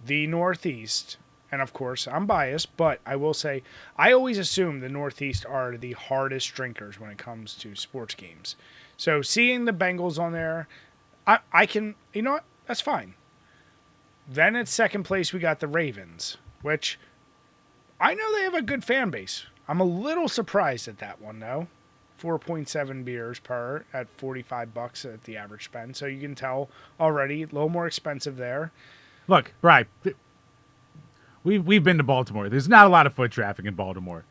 the Northeast, and of course I'm biased, but I will say I always assume the Northeast are the hardest drinkers when it comes to sports games. So seeing the Bengals on there, I can, you know what? That's fine. Then at second place, we got the Ravens, which I know they have a good fan base. I'm a little surprised at that one, though. 4.7 beers per at $45 at the average spend. So you can tell already a little more expensive there. Look, Brian, we've been to Baltimore. There's not a lot of foot traffic in Baltimore.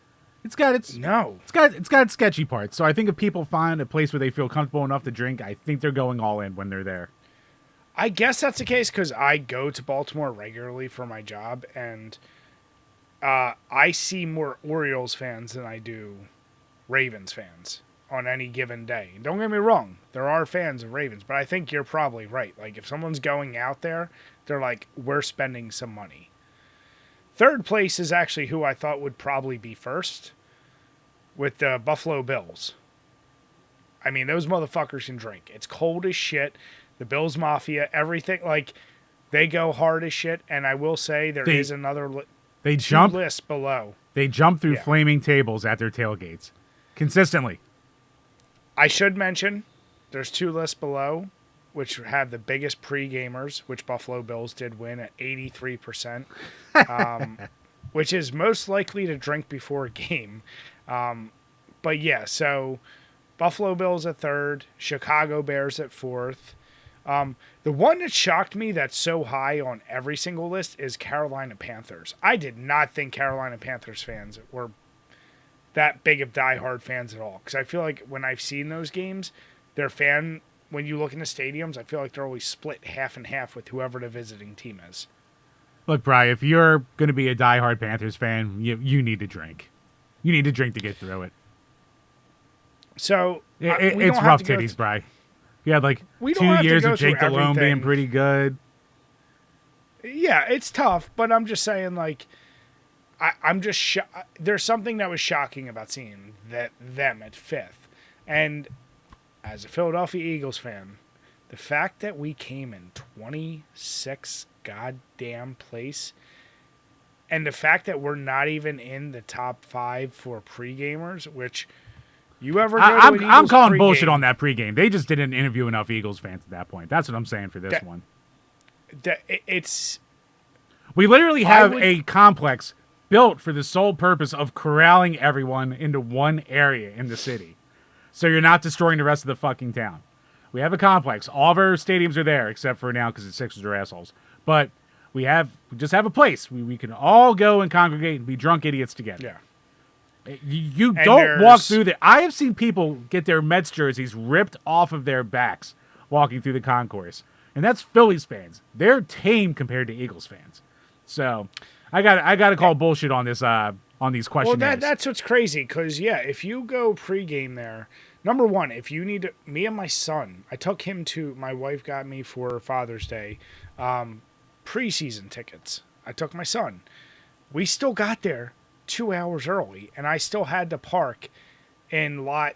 It's got sketchy parts. So I think if people find a place where they feel comfortable enough to drink, I think they're going all in when they're there. I guess that's the case because I go to Baltimore regularly for my job, and I see more Orioles fans than I do Ravens fans on any given day. Don't get me wrong, there are fans of Ravens, but I think you're probably right. Like, if someone's going out there, they're like, we're spending some money. Third place is actually who I thought would probably be first, with the Buffalo Bills. I mean, those motherfuckers can drink. It's cold as shit. The Bills Mafia, everything, like, they go hard as shit. And I will say there is another list below. They jump through flaming tables at their tailgates consistently. I should mention there's 2 lists below, which have the biggest pre-gamers, which Buffalo Bills did win at 83%, which is most likely to drink before a game. But yeah, so Buffalo Bills at 3rd, Chicago Bears at 4th. The one that shocked me that's so high on every single list is Carolina Panthers. I did not think Carolina Panthers fans were that big of diehard fans at all. Because I feel like when I've seen those games, when you look in the stadiums, I feel like they're always split half and half with whoever the visiting team is. Look, Bri, if you're going to be a diehard Panthers fan, you need to drink. You need to drink to get through it. So it's rough titties, Bri. You had like 2 years of Jake Delhomme being pretty good. Yeah, it's tough, but I'm just saying, like, I'm just there's something that was shocking about seeing them at 5th. And as a Philadelphia Eagles fan, the fact that we came in 26th goddamn place, and the fact that we're not even in the top 5 for pre-gamers, which you ever go to an Eagles I'm calling pregame, bullshit on that pregame. They just didn't interview enough Eagles fans at that point. That's what I'm saying for this one. We literally have a complex built for the sole purpose of corralling everyone into one area in the city, so you're not destroying the rest of the fucking town. We have a complex. All of our stadiums are there, except for now because the Sixers are assholes. But we just have a place. We can all go and congregate and be drunk idiots together. Yeah. You don't walk through there. I have seen people get their Mets jerseys ripped off of their backs walking through the concourse. And that's Phillies fans. They're tame compared to Eagles fans. So I got to call bullshit on this on these questionnaires. Well, that's what's crazy because, yeah, if you go pregame there, number one, if you need me and my son, my wife got me for Father's Day preseason tickets. I took my son. We still got there 2 hours early, and I still had to park in lot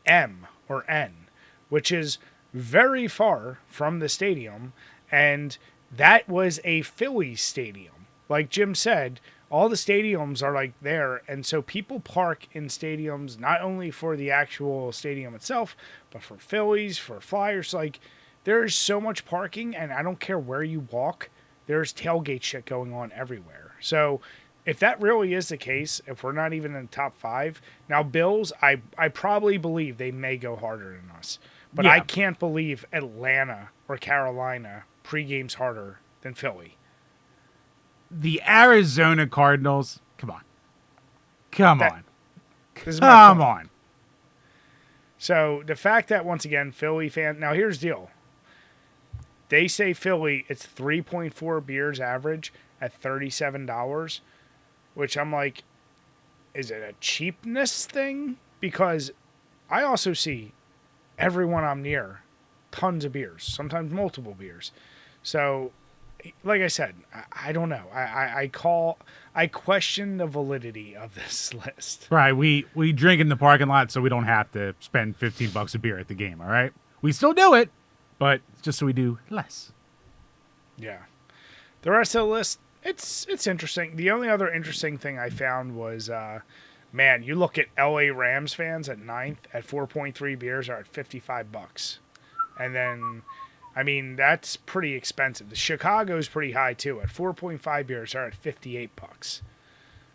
M or N, which is very far from the stadium, and that was a Phillies stadium. Like Jim said, all the stadiums are like there, and so people park in stadiums not only for the actual stadium itself, but for Phillies, for Flyers. Like, there's so much parking, and I don't care where you walk, there's tailgate shit going on everywhere. So if that really is the case, if we're not even in the top 5, now Bills, I probably believe they may go harder than us. But I can't believe Atlanta or Carolina pre-game's harder than Philly. The Arizona Cardinals, come on. Come on. So the fact that, once again, Philly fan, now here's the deal. They say Philly, it's 3.4 beers average at $37. Which I'm like, is it a cheapness thing? Because I also see everyone I'm near, tons of beers, sometimes multiple beers. So, like I said, I don't know. I question the validity of this list. Right, we drink in the parking lot so we don't have to spend $15 a beer at the game, all right? We still do it, but just so we do less. Yeah. The rest of the list, it's interesting. The only other interesting thing I found was, man, you look at LA Rams fans at 9th at 4.3 beers are at $55. And then, I mean, that's pretty expensive. The Chicago's pretty high too. At 4.5 beers are at $58.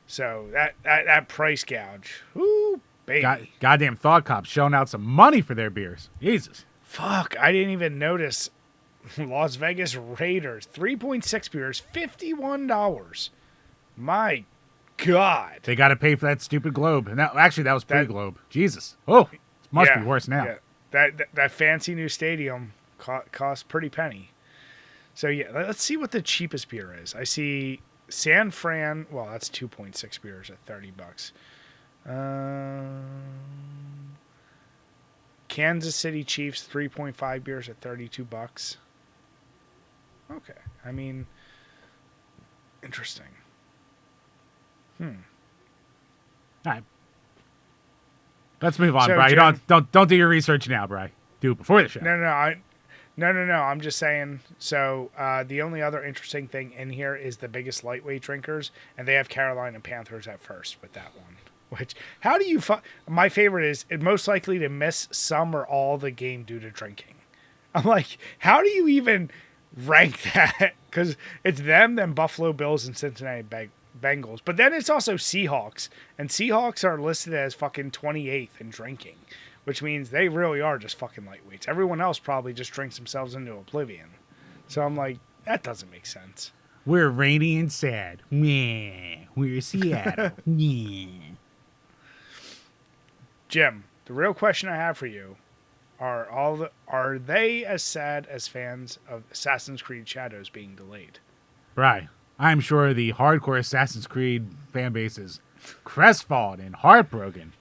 So that price gouge, whoo, baby. Goddamn Thought Cops showing out some money for their beers. Jesus. Fuck, I didn't even notice. Las Vegas Raiders, 3.6 beers, $51. My God. They got to pay for that stupid globe. And that was pre-globe. Jesus. Oh, it must be worse now. Yeah. That fancy new stadium, cost pretty penny. So yeah, let's see what the cheapest beer is. I see San Fran. Well, that's 2.6 beers at $30. Kansas City Chiefs 3.5 beers at $32. Okay, I mean, interesting. All right. Let's move on, So, Bri. Jim, Don't do your research now, Bri. Do it before the show. No. I'm just saying. So the only other interesting thing in here is the biggest lightweight drinkers, and they have Carolina Panthers at first with that one. Which, how do you? My favorite is most likely to miss some or all the game due to drinking. I'm like, how do you even rank that? Because it's them, then Buffalo Bills, and Cincinnati Bengals. But then it's also Seahawks, and Seahawks are listed as fucking 28th in drinking, which means they really are just fucking lightweights. Everyone else probably just drinks themselves into oblivion. So I'm like, that doesn't make sense. We're rainy and sad. Meh. We're Seattle. Meh. Jim, the real question I have for you are they as sad as fans of Assassin's Creed Shadows being delayed? Right. I'm sure the hardcore Assassin's Creed fan base is crestfallen and heartbroken.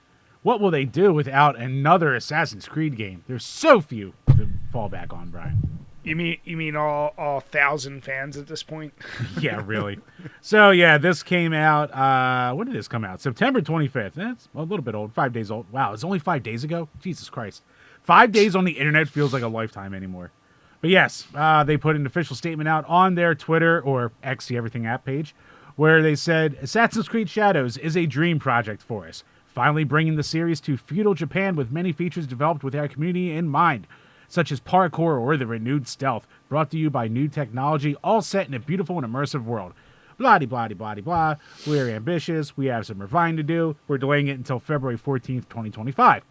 What will they do without another Assassin's Creed game? There's so few to fall back on, Brian. You mean all 1,000 fans at this point? Yeah, really. So yeah, this came out. When did this come out? September 25th. That's a little bit old. 5 days old. Wow, it's only 5 days ago. Jesus Christ. 5 days on the internet feels like a lifetime anymore. But yes, they put an official statement out on their Twitter or X, the Everything app page, where they said, Assassin's Creed Shadows is a dream project for us, finally bringing the series to feudal Japan with many features developed with our community in mind, such as parkour or the renewed stealth, brought to you by new technology, all set in a beautiful and immersive world. Blah-de-blah-de-blah-de-blah. We're ambitious. We have some refining to do. We're delaying it until February 14th, 2025.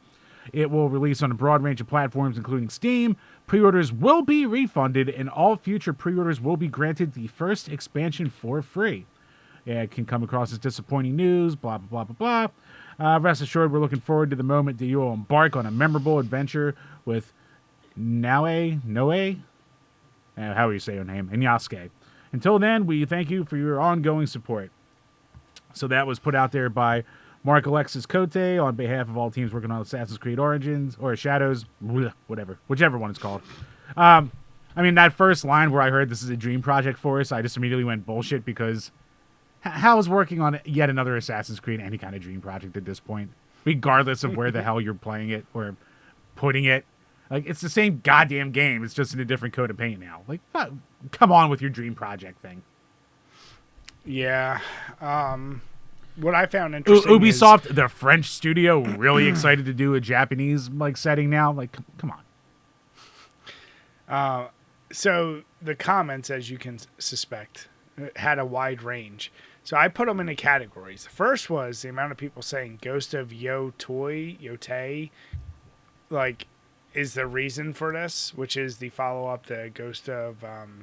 It will release on a broad range of platforms, including Steam. Pre-orders will be refunded, and all future pre-orders will be granted the first expansion for free. Yeah, it can come across as disappointing news, blah, blah, blah, blah, blah. Rest assured, we're looking forward to the moment that you will embark on a memorable adventure with Noe, how do you say your name, and Yasuke. Until then, we thank you for your ongoing support. So that was put out there by Mark Alexis Cote on behalf of all teams working on Assassin's Creed Origins or Shadows, whatever, whichever one it's called. I mean, that first line where I heard this is a dream project for us, I just immediately went bullshit because how is working on yet another Assassin's Creed any kind of dream project at this point, regardless of where the hell you're playing it or putting it? Like, it's the same goddamn game. It's just in a different coat of paint now. Like, come on with your dream project thing. Yeah. What I found interesting Ubisoft, the French studio, really excited to do a Japanese setting now. Like, come on. So the comments, as you can suspect, had a wide range. So I put them into categories. The first was the amount of people saying Ghost of Yotei, like, is the reason for this, which is the follow-up to Ghost of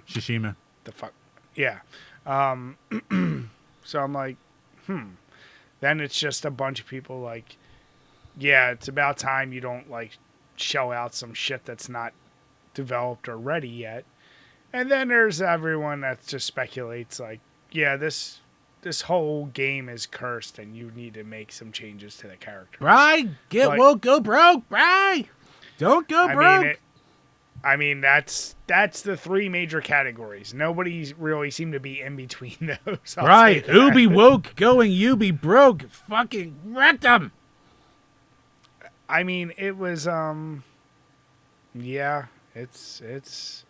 Tsushima. The fuck, yeah. So I'm like, Then it's just a bunch of people like, yeah, it's about time you don't like shell out some shit that's not developed or ready yet. And then there's everyone that just speculates like, yeah, this whole game is cursed and you need to make some changes to the character. Right? Won't go broke, right? Don't go broke. I mean, that's the three major categories. Nobody really seemed to be in between those. Right. Ubi woke going, you be broke. Fucking wrecked them. I mean, it was, yeah, it's,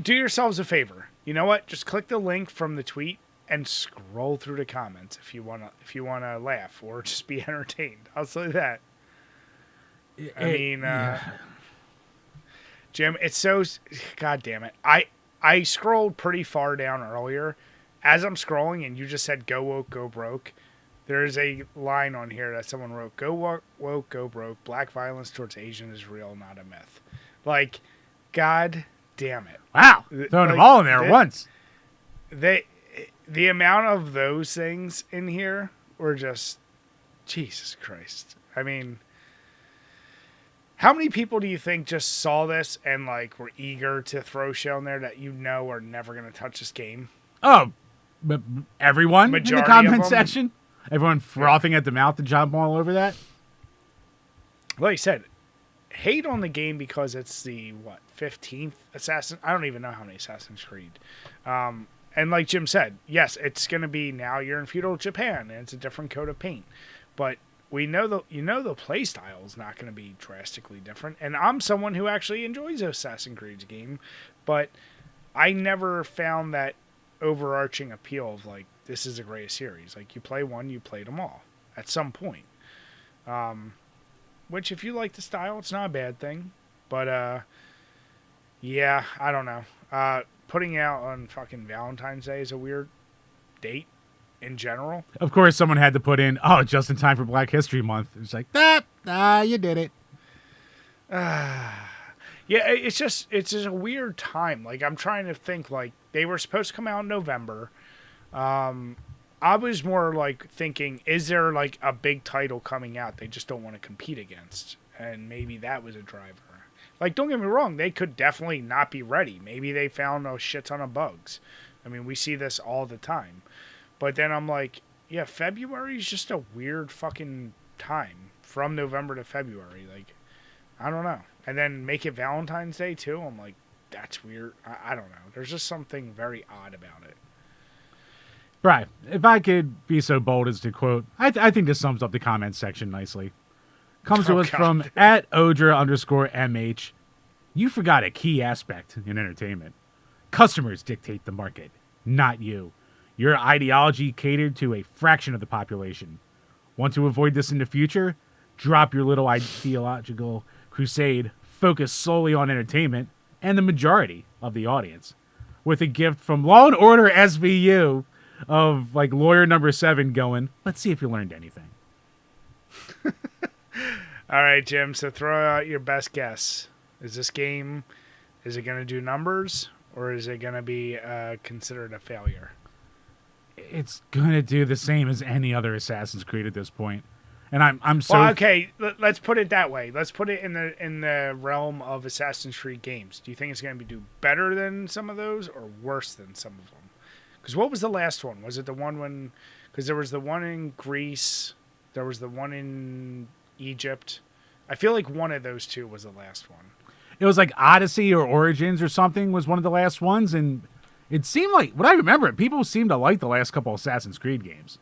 do yourselves a favor. You know what? Just click the link from the tweet and scroll through the comments if you wanna laugh or just be entertained. I'll say that. Jim, it's so, god damn it. I scrolled pretty far down earlier. As I'm scrolling and you just said go woke, go broke, there's a line on here that someone wrote, go woke, go broke. Black violence towards Asians is real, not a myth. Like, god damn it. Wow. Throwing them all in there at once. The amount of those things in here were just, Jesus Christ. I mean, How many people do you think just saw this and like were eager to throw shit on there that are never going to touch this game? Oh, everyone Majority in the of comment them? section? Everyone frothing at the mouth to jump all over that? Like I said, hate on the game because it's the 15th Assassin. I don't even know how many Assassin's Creed. And like Jim said, yes, it's going to be now you're in feudal Japan and it's a different coat of paint, but we know the play style is not going to be drastically different. And I'm someone who actually enjoys Assassin's Creed game, but I never found that overarching appeal of like this is a great series. Like you play one, you played them all at some point. Which if you like the style, it's not a bad thing. But yeah, I don't know. Putting out on fucking Valentine's Day is a weird date in general. Of course, someone had to put in, just in time for Black History Month. It's like, you did it. Yeah, it's just a weird time. Like I'm trying to think. Like they were supposed to come out in November. I was more like thinking, is there like a big title coming out they just don't want to compete against, and maybe that was a driver. Like, don't get me wrong, they could definitely not be ready. Maybe they found a shit ton of bugs. I mean, we see this all the time. But then I'm like, yeah, February is just a weird fucking time from November to February. Like, I don't know. And then make it Valentine's Day too. I'm like, that's weird. I don't know. There's just something very odd about it. Right. If I could be so bold as to quote, I think this sums up the comment section nicely. Comes to us from @Odra_MH. You forgot a key aspect in entertainment. Customers dictate the market, not you. Your ideology catered to a fraction of the population. Want to avoid this in the future? Drop your little ideological crusade, focus solely on entertainment and the majority of the audience. With a gift from Law and Order SVU of like lawyer number 7 going, let's see if you learned anything. All right, Jim. So throw out your best guess. Is this game, is it going to do numbers or is it going to be considered a failure? It's going to do the same as any other Assassin's Creed at this point. And I'm so well, okay, let's put it that way. Let's put it in the realm of Assassin's Creed games. Do you think it's going to do better than some of those or worse than some of them? Because what was the last one? Was it the one when? Because there was the one in Greece, there was the one in Egypt. I feel like one of those two was the last one. It was like Odyssey or Origins or something was one of the last ones, and it seemed like, what I remember, people seemed to like the last couple Assassin's Creed games.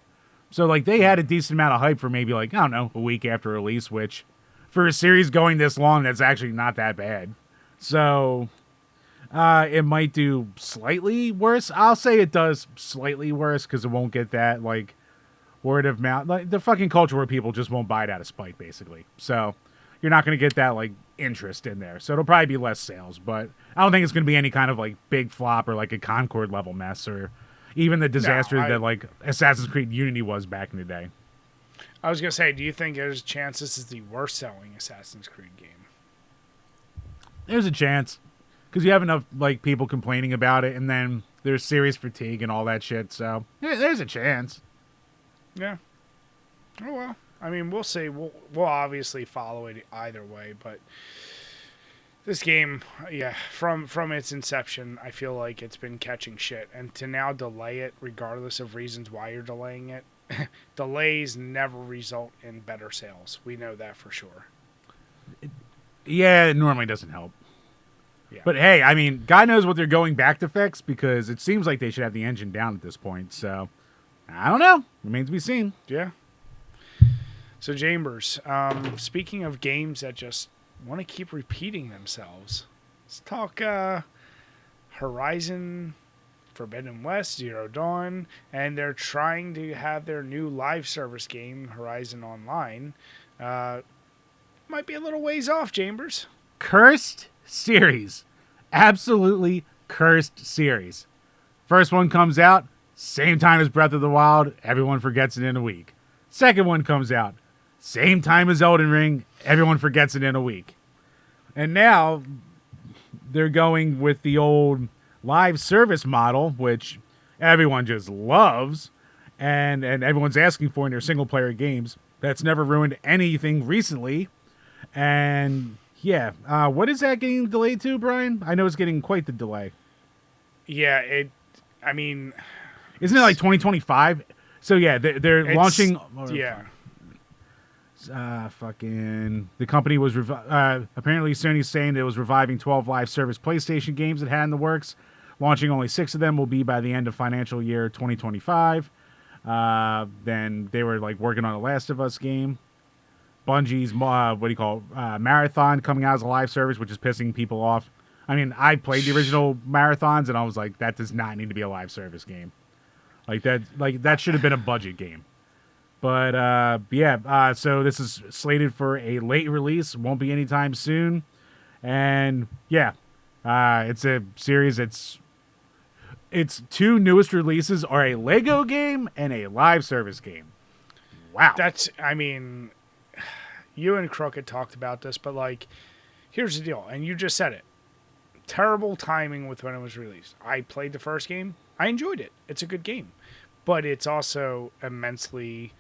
So like they had a decent amount of hype for maybe like, I don't know, a week after release, which for a series going this long, that's actually not that bad. So it might do slightly worse. I'll say it does slightly worse because it won't get that like word of mouth, like the fucking culture where people just won't buy it out of spite, basically. So you're not going to get that like interest in there. So it'll probably be less sales, but I don't think it's going to be any kind of like big flop or like a Concord level mess or even the disaster that like Assassin's Creed Unity was back in the day. I was going to say, do you think there's a chance this is the worst selling Assassin's Creed game? There's a chance because you have enough like people complaining about it, and then there's series fatigue and all that shit. So there's a chance. Yeah. Oh well. I mean, we'll see. We'll obviously follow it either way, but this game, yeah, from its inception, I feel like it's been catching shit, and to now delay it, regardless of reasons why you're delaying it, delays never result in better sales. We know that for sure. Yeah, it normally doesn't help. Yeah. But hey, I mean, God knows what they're going back to fix because it seems like they should have the engine down at this point. So I don't know. Remains to be seen. Yeah. So Chambers, speaking of games that just want to keep repeating themselves, let's talk Horizon Forbidden West, Zero Dawn, and they're trying to have their new live service game, Horizon Online. Might be a little ways off, Chambers. Cursed series. Absolutely cursed series. First one comes out, same time as Breath of the Wild, everyone forgets it in a week. Second one comes out, same time as Elden Ring, everyone forgets it in a week. And now they're going with the old live service model, which everyone just loves, and everyone's asking for in their single-player games. That's never ruined anything recently. And Yeah. What is that getting delayed to, Brian? I know it's getting quite the delay. Yeah, I mean, Isn't it like 2025? So yeah, they're launching. Yeah. Fucking the company was apparently Sony's saying that it was reviving 12 live service PlayStation games it had in the works. Launching only 6 of them will be by the end of financial year 2025. Then they were like working on a Last of Us game. Bungie's Marathon coming out as a live service, which is pissing people off. I mean, I played the original Marathons and I was like, that does not need to be a live service game. Like that should have been a budget game. But so this is slated for a late release. Won't be anytime soon. And yeah, it's a series. Its 2 newest releases are a Lego game and a live service game. Wow. I mean, you and Crooked talked about this, but like, here's the deal, and you just said it. Terrible timing with when it was released. I played the first game. I enjoyed it. It's a good game, but it's also immensely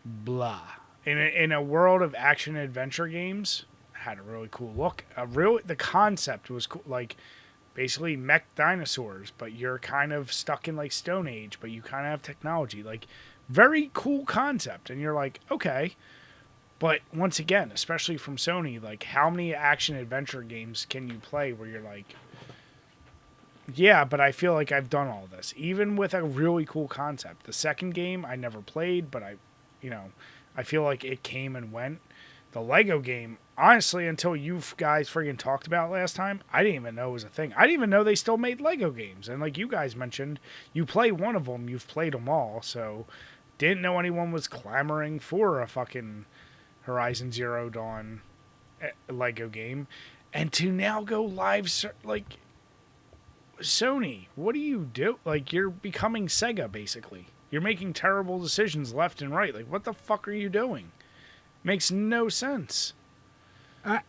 blah. In a world of action adventure games, had a really cool look. The concept was cool, like basically mech dinosaurs, but you're kind of stuck in like Stone Age, but you kind of have technology. Like very cool concept, and you're like, okay. But once again, especially from Sony, like how many action adventure games can you play where you're like, yeah, but I feel like I've done all this, even with a really cool concept. The second game I never played, but I feel like it came and went. The Lego game, honestly, until you guys friggin' talked about it last time, I didn't even know it was a thing. I didn't even know they still made Lego games. And like you guys mentioned, you play one of them, you've played them all, so didn't know anyone was clamoring for a fucking Horizon Zero Dawn Lego game. And to now go live, like, Sony, what do you do? Like, you're becoming Sega, basically. You're making terrible decisions left and right. Like, what the fuck are you doing? Makes no sense. I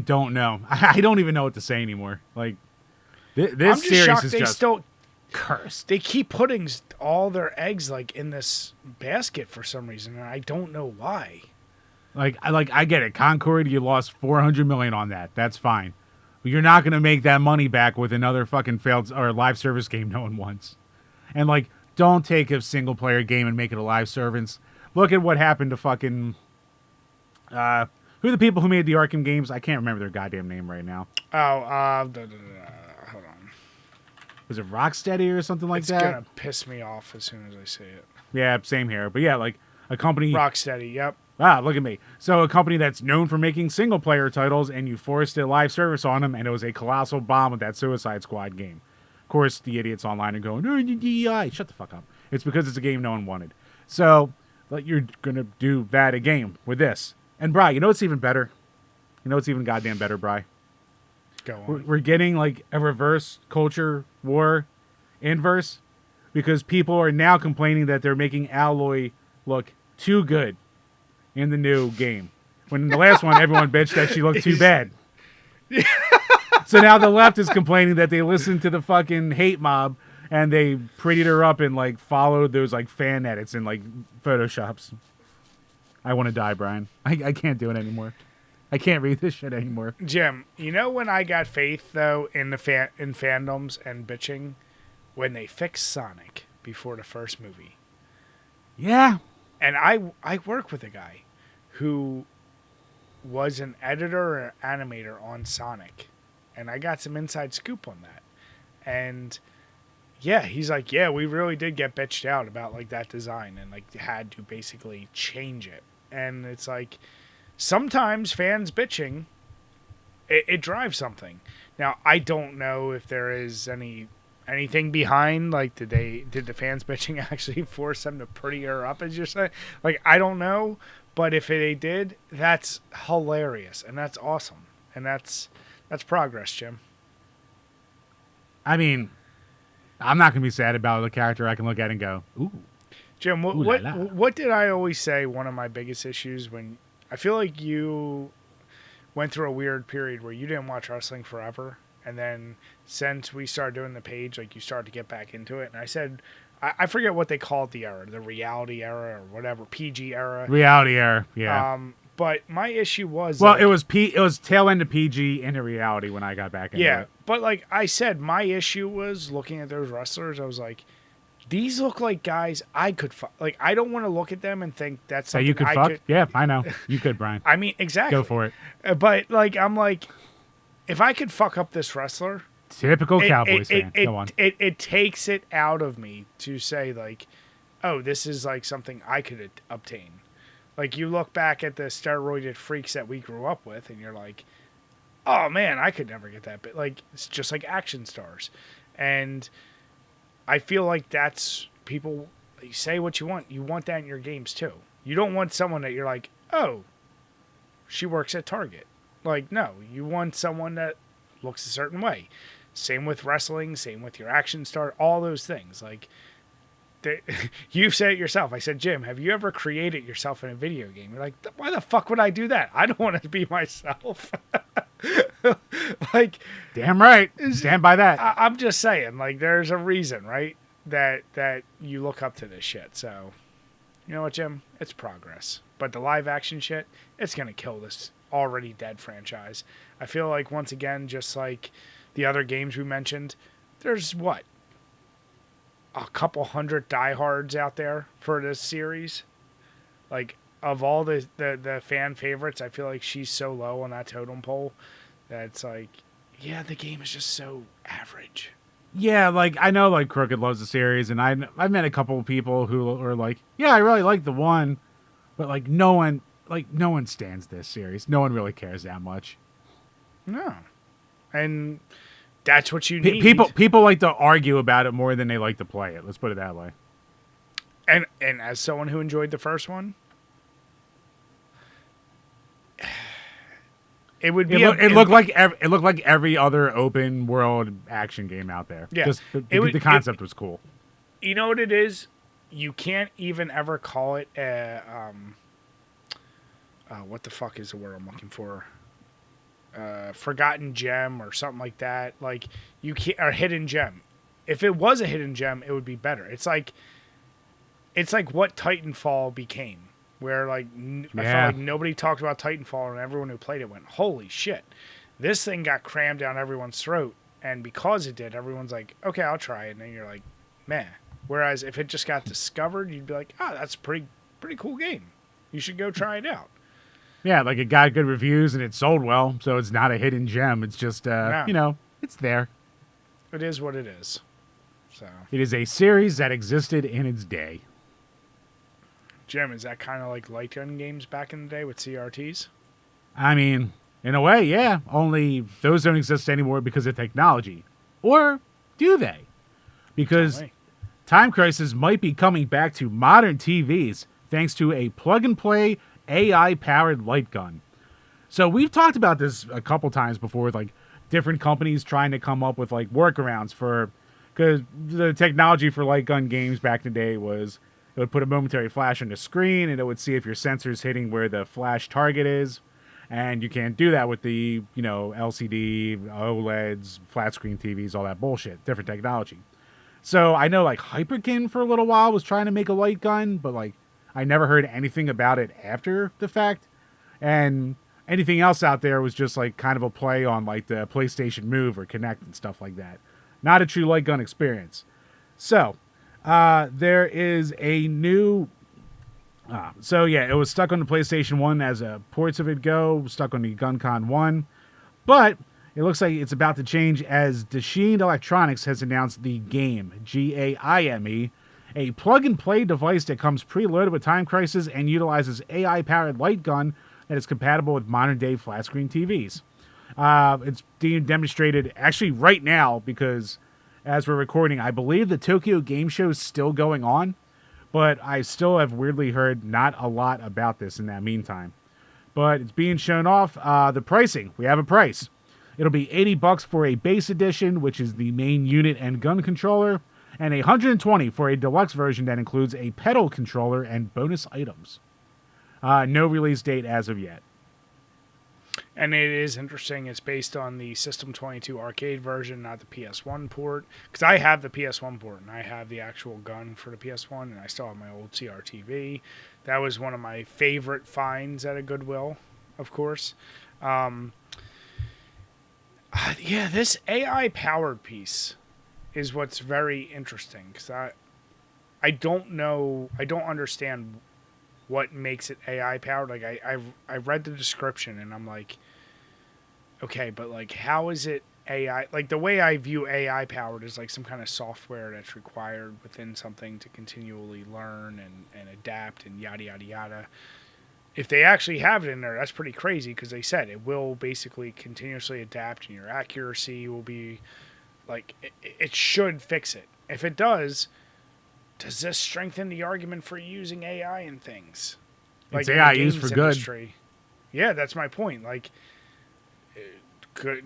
don't know. I don't even know what to say anymore. Like, this I'm just series shocked is they just still cursed. They keep putting all their eggs like in this basket for some reason, and I don't know why. I get it. Concord, you lost $400 million on that. That's fine. But you're not going to make that money back with another fucking failed or live service game no one wants. And like, don't take a single player game and make it a live service. Look at what happened to fucking who are the people who made the Arkham games? I can't remember their goddamn name right now. Oh, hold on. Was it Rocksteady or something like that? It's gonna piss me off as soon as I say it. Yeah, same here. But yeah, like a company. Rocksteady, yep. Look at me. So a company that's known for making single player titles, and you forced a live service on them, and it was a colossal bomb with that Suicide Squad game. Of course, the idiots online are going, "Oh, DEI." Shut the fuck up. It's because it's a game no one wanted. So, like, you're gonna do that a game with this. And Bri, you know what's even better? You know what's even goddamn better, Bri? Go on. We're getting like a reverse culture war inverse because people are now complaining that they're making Alloy look too good in the new game. When in the last one, everyone bitched that she looked too bad. So now the left is complaining that they listened to the fucking hate mob and they prettied her up and like followed those like fan edits and like photoshops. I want to die, Brian. I can't do it anymore. I can't read this shit anymore. Jim, you know when I got faith though in the in fandoms and bitching when they fixed Sonic before the first movie. Yeah. And I work with a guy who was an editor or animator on Sonic, and I got some inside scoop on that. And yeah, he's like, yeah, we really did get bitched out about like that design and like had to basically change it. And it's like sometimes fans bitching, it drives something. Now I don't know if there is anything behind, like did the fans bitching actually force them to pretty her up, as you're saying? Like, I don't know, but if they did, that's hilarious and that's awesome. And that's progress, Jim. I mean, I'm not going to be sad about a character I can look at and go, ooh. Jim, what did I always say one of my biggest issues when I feel like you went through a weird period where you didn't watch wrestling forever, and then since we started doing the page, like you started to get back into it, and I said, I forget what they called the era, the reality era or whatever, PG era. Reality era, yeah. But my issue was well, it was tail end of PG into reality when I got back into yeah. it. But like I said, my issue was looking at those wrestlers. I was like, these look like guys I could fuck. Like I don't want to look at them and think that's So something you could I fuck? could. Yeah, I know. You could, Brian. I mean, exactly. Go for it. But like I'm like, if I could fuck up this wrestler, Typical Cowboys fan. Go on. It takes it out of me to say like, oh, this is like something I could obtain. Like you look back at the steroided freaks that we grew up with, and you're like, oh man, I could never get that. But like it's just like action stars, and I feel like that's people. You say what you want. You want that in your games too. You don't want someone that you're like, oh, she works at Target. Like no, you want someone that looks a certain way. Same with wrestling. Same with your action star. All those things like. You said it yourself. I said, Jim, have you ever created yourself in a video game? You're like, why the fuck would I do that? I don't want to be myself. Like, damn right. Stand by that. I'm just saying, like, there's a reason, right? That you look up to this shit. So, you know what, Jim? It's progress. But the live action shit, it's gonna kill this already dead franchise. I feel like once again, just like the other games we mentioned, there's what? A couple hundred diehards out there for this series. Like of all the fan favorites, I feel like she's so low on that totem pole that it's like, yeah, the game is just so average. Yeah, like I know like Crooked loves the series, and I've met a couple of people who are like, yeah, I really like the one, but like no one stands this series. No one really cares that much. No. And that's what you need. People like to argue about it more than they like to play it. Let's put it that way. And as someone who enjoyed the first one, it would be. It looked like every other open world action game out there. Yeah, just the concept was cool. You know what it is? You can't even ever call it a what the fuck is the word I'm looking for? Forgotten gem or something like that. Like you can't, or hidden gem. If it was a hidden gem, it would be better. It's like what Titanfall became, where like I felt like nobody talked about Titanfall, and everyone who played it went, "Holy shit!" This thing got crammed down everyone's throat, and because it did, everyone's like, "Okay, I'll try it." And then you're like, "Meh." Whereas if it just got discovered, you'd be like, "Oh, that's a pretty cool game. You should go try it out." Yeah, like it got good reviews and it sold well, so it's not a hidden gem. It's just, it's there. It is what it is. So it is a series that existed in its day. Jim, is that kind of like light gun games back in the day with CRTs? I mean, in a way, yeah. Only those don't exist anymore because of technology. Or do they? Because Time Crisis might be coming back to modern TVs thanks to a plug-and-play AI-powered light gun. So we've talked about this a couple times before with like different companies trying to come up with like workarounds for, because the technology for light gun games back in the day was it would put a momentary flash on the screen and it would see if your sensor's hitting where the flash target is. And you can't do that with the, LCD, OLEDs, flat screen TVs, all that bullshit, different technology. So I know like Hyperkin for a little while was trying to make a light gun, but like I never heard anything about it after the fact. And anything else out there was just like kind of a play on like the PlayStation Move or Kinect and stuff like that. Not a true light gun experience. So there is a new... it was stuck on the PlayStation 1 as a ports of it go, stuck on the GunCon 1. But it looks like it's about to change as Dashin Electronics has announced the Game, G-A-I-M-E, a plug-and-play device that comes preloaded with Time Crisis and utilizes AI-powered light gun that is compatible with modern-day flat-screen TVs. It's being demonstrated actually right now because, as we're recording, I believe the Tokyo Game Show is still going on, but I still have weirdly heard not a lot about this in that meantime. But it's being shown off. The pricing, we have a price. It'll be $80 for a base edition, which is the main unit and gun controller, and $120 for a deluxe version that includes a pedal controller and bonus items. No release date as of yet. And it is interesting. It's based on the System 22 arcade version, not the PS1 port. Because I have the PS1 port, and I have the actual gun for the PS1, and I still have my old CRTV. That was one of my favorite finds at a Goodwill, of course. Yeah, this AI-powered piece is what's very interesting. Because I don't know, I don't understand what makes it AI-powered. Like, I read the description, and I'm like, okay, but like, how is it AI? Like, the way I view AI powered is like some kind of software that's required within something to continually learn and adapt and yada, yada, yada. If they actually have it in there, that's pretty crazy because they said it will basically continuously adapt and your accuracy will be like, it should fix it. If it does this strengthen the argument for using AI in things? Like, it's AI used for good. Yeah, that's my point. Like,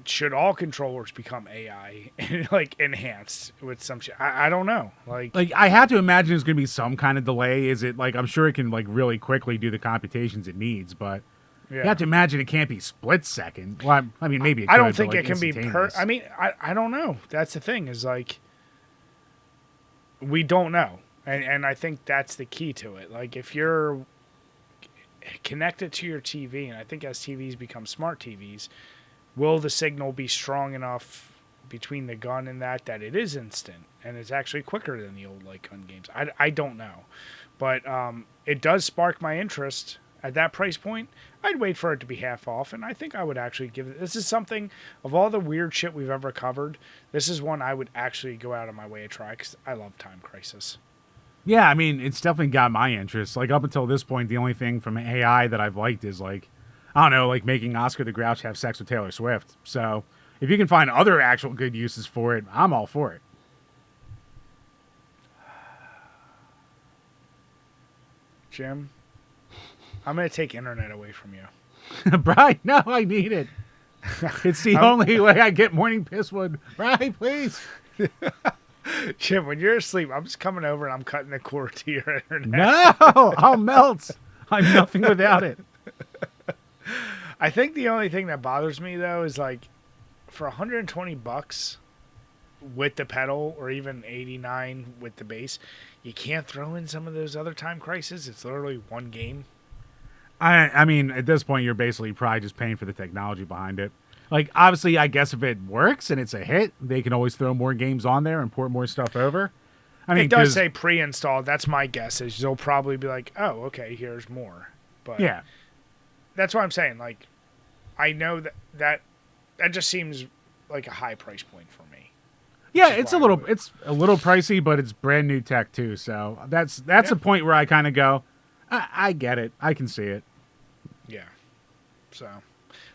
should all controllers become AI and like enhanced with some shit? I don't know. Like I have to imagine there's going to be some kind of delay. Is it like, I'm sure it can like really quickly do the computations it needs, but you have to imagine it can't be split second. Well, I mean, maybe it could, I don't think but, like, it can be I mean, I don't know. That's the thing is like, we don't know. And I think that's the key to it. Like, if you're connected to your TV, and I think as TVs become smart TVs, will the signal be strong enough between the gun and that it is instant and it's actually quicker than the old light gun games? I don't know. But it does spark my interest at that price point. I'd wait for it to be half off, and I think I would actually give it. This is something, of all the weird shit we've ever covered, this is one I would actually go out of my way to try because I love Time Crisis. Yeah, I mean, it's definitely got my interest. Like, up until this point, the only thing from AI that I've liked is, like, I don't know, like making Oscar the Grouch have sex with Taylor Swift. So if you can find other actual good uses for it, I'm all for it. Jim, I'm going to take internet away from you. Brian, no, I need it. It's the only way I get morning piss wood. Brian, please. Jim, when you're asleep, I'm just coming over and I'm cutting the cord to your internet. No, I'll melt. I'm nothing without it. I think the only thing that bothers me, though, is like, for $120 with the pedal, or even $89 with the base, you can't throw in some of those other Time Crisis. It's literally one game. I mean, at this point, you're basically probably just paying for the technology behind it. Like, obviously, I guess if it works and it's a hit, they can always throw more games on there and port more stuff over. I mean, it does say pre-installed. That's my guess. Is they'll probably be like, oh, okay, here's more. But yeah, that's what I'm saying. Like, I know that just seems like a high price point for me. Yeah, it's a little pricey, but it's brand new tech too. So that's a point where I kind of go, I get it. I can see it. Yeah. So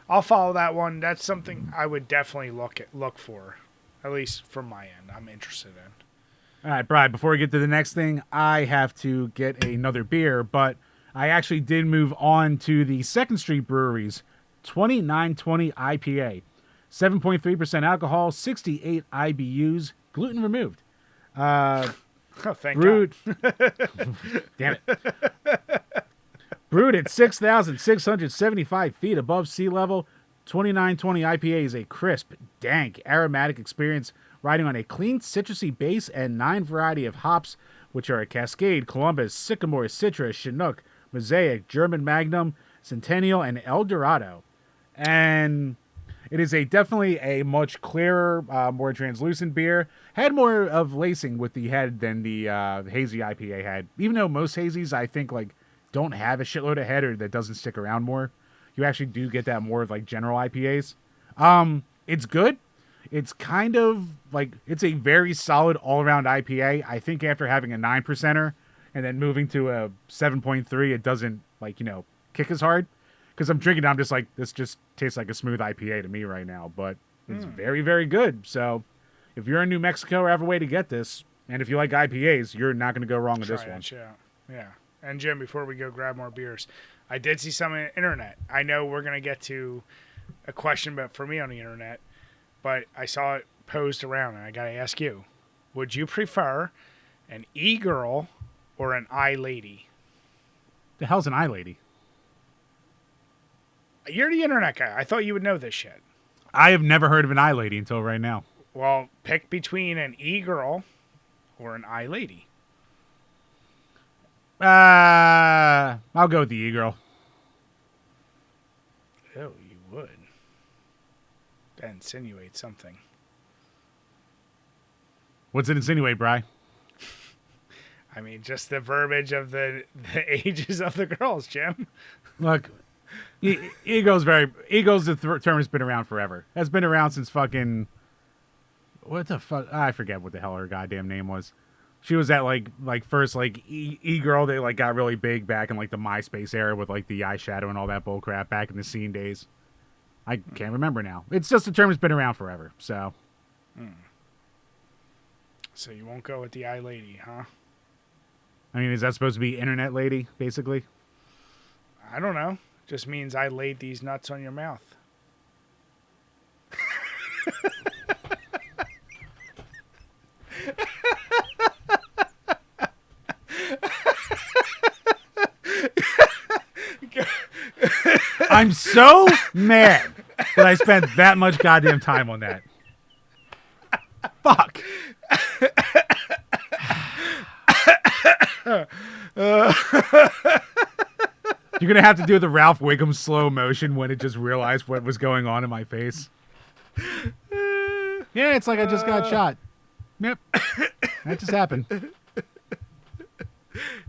I'll follow that one. That's something I would definitely look for, at least from my end. I'm interested in. All right, Brian, before we get to the next thing, I have to get another beer, but I actually did move on to the Second Street Brewery's 2920 IPA. 7.3% alcohol, 68 IBUs, gluten removed. Thank brewed, God. Damn it. Brewed at 6,675 feet above sea level, 2920 IPA is a crisp, dank, aromatic experience riding on a clean citrusy base and 9 variety of hops, which are a Cascade, Columbus, Sycamore, Citra, Chinook, Mosaic, German Magnum, Centennial, and El Dorado. And it is definitely a much clearer, more translucent beer. Had more of lacing with the head than the hazy IPA had. Even though most hazies, I think, like, don't have a shitload of head or that doesn't stick around more. You actually do get that more of, like, general IPAs. It's good. It's kind of, like, it's a very solid all-around IPA. I think after having a 9%er and then moving to a 7.3, it doesn't, like, you know, kick as hard. Because I'm drinking it, I'm just like, this just tastes like a smooth IPA to me right now. But it's very, very good. So if you're in New Mexico or have a way to get this, and if you like IPAs, you're not going to go wrong with this one. Yeah. And Jim, before we go grab more beers, I did see some on the internet. I know we're going to get to a question about for me on the internet, but I saw it posed around, and I got to ask you, would you prefer an e-girl or an I-lady? The hell's an I-lady? You're the internet guy. I thought you would know this shit. I have never heard of an iLady until right now. Well, pick between an e-girl or an iLady. I'll go with the e-girl. Oh, you would. That insinuates something. What's it insinuate, Bri? I mean, just the verbiage of the ages of the girls, Jim. Look, ego's the term has been around forever. That's been around since fucking. What the fuck? I forget what the hell her goddamn name was. She was that like first like e-girl that like got really big back in like the MySpace era with like the eyeshadow and all that bull crap back in the scene days. I can't remember now. It's just a term that's been around forever. So. So you won't go with the iLady, huh? I mean, is that supposed to be internet lady, basically? I don't know. Just means I laid these nuts on your mouth. I'm so mad that I spent that much goddamn time on that. Fuck. You're gonna have to do the Ralph Wiggum slow motion when it just realized what was going on in my face. Yeah, it's like I just got shot. Yep. That just happened.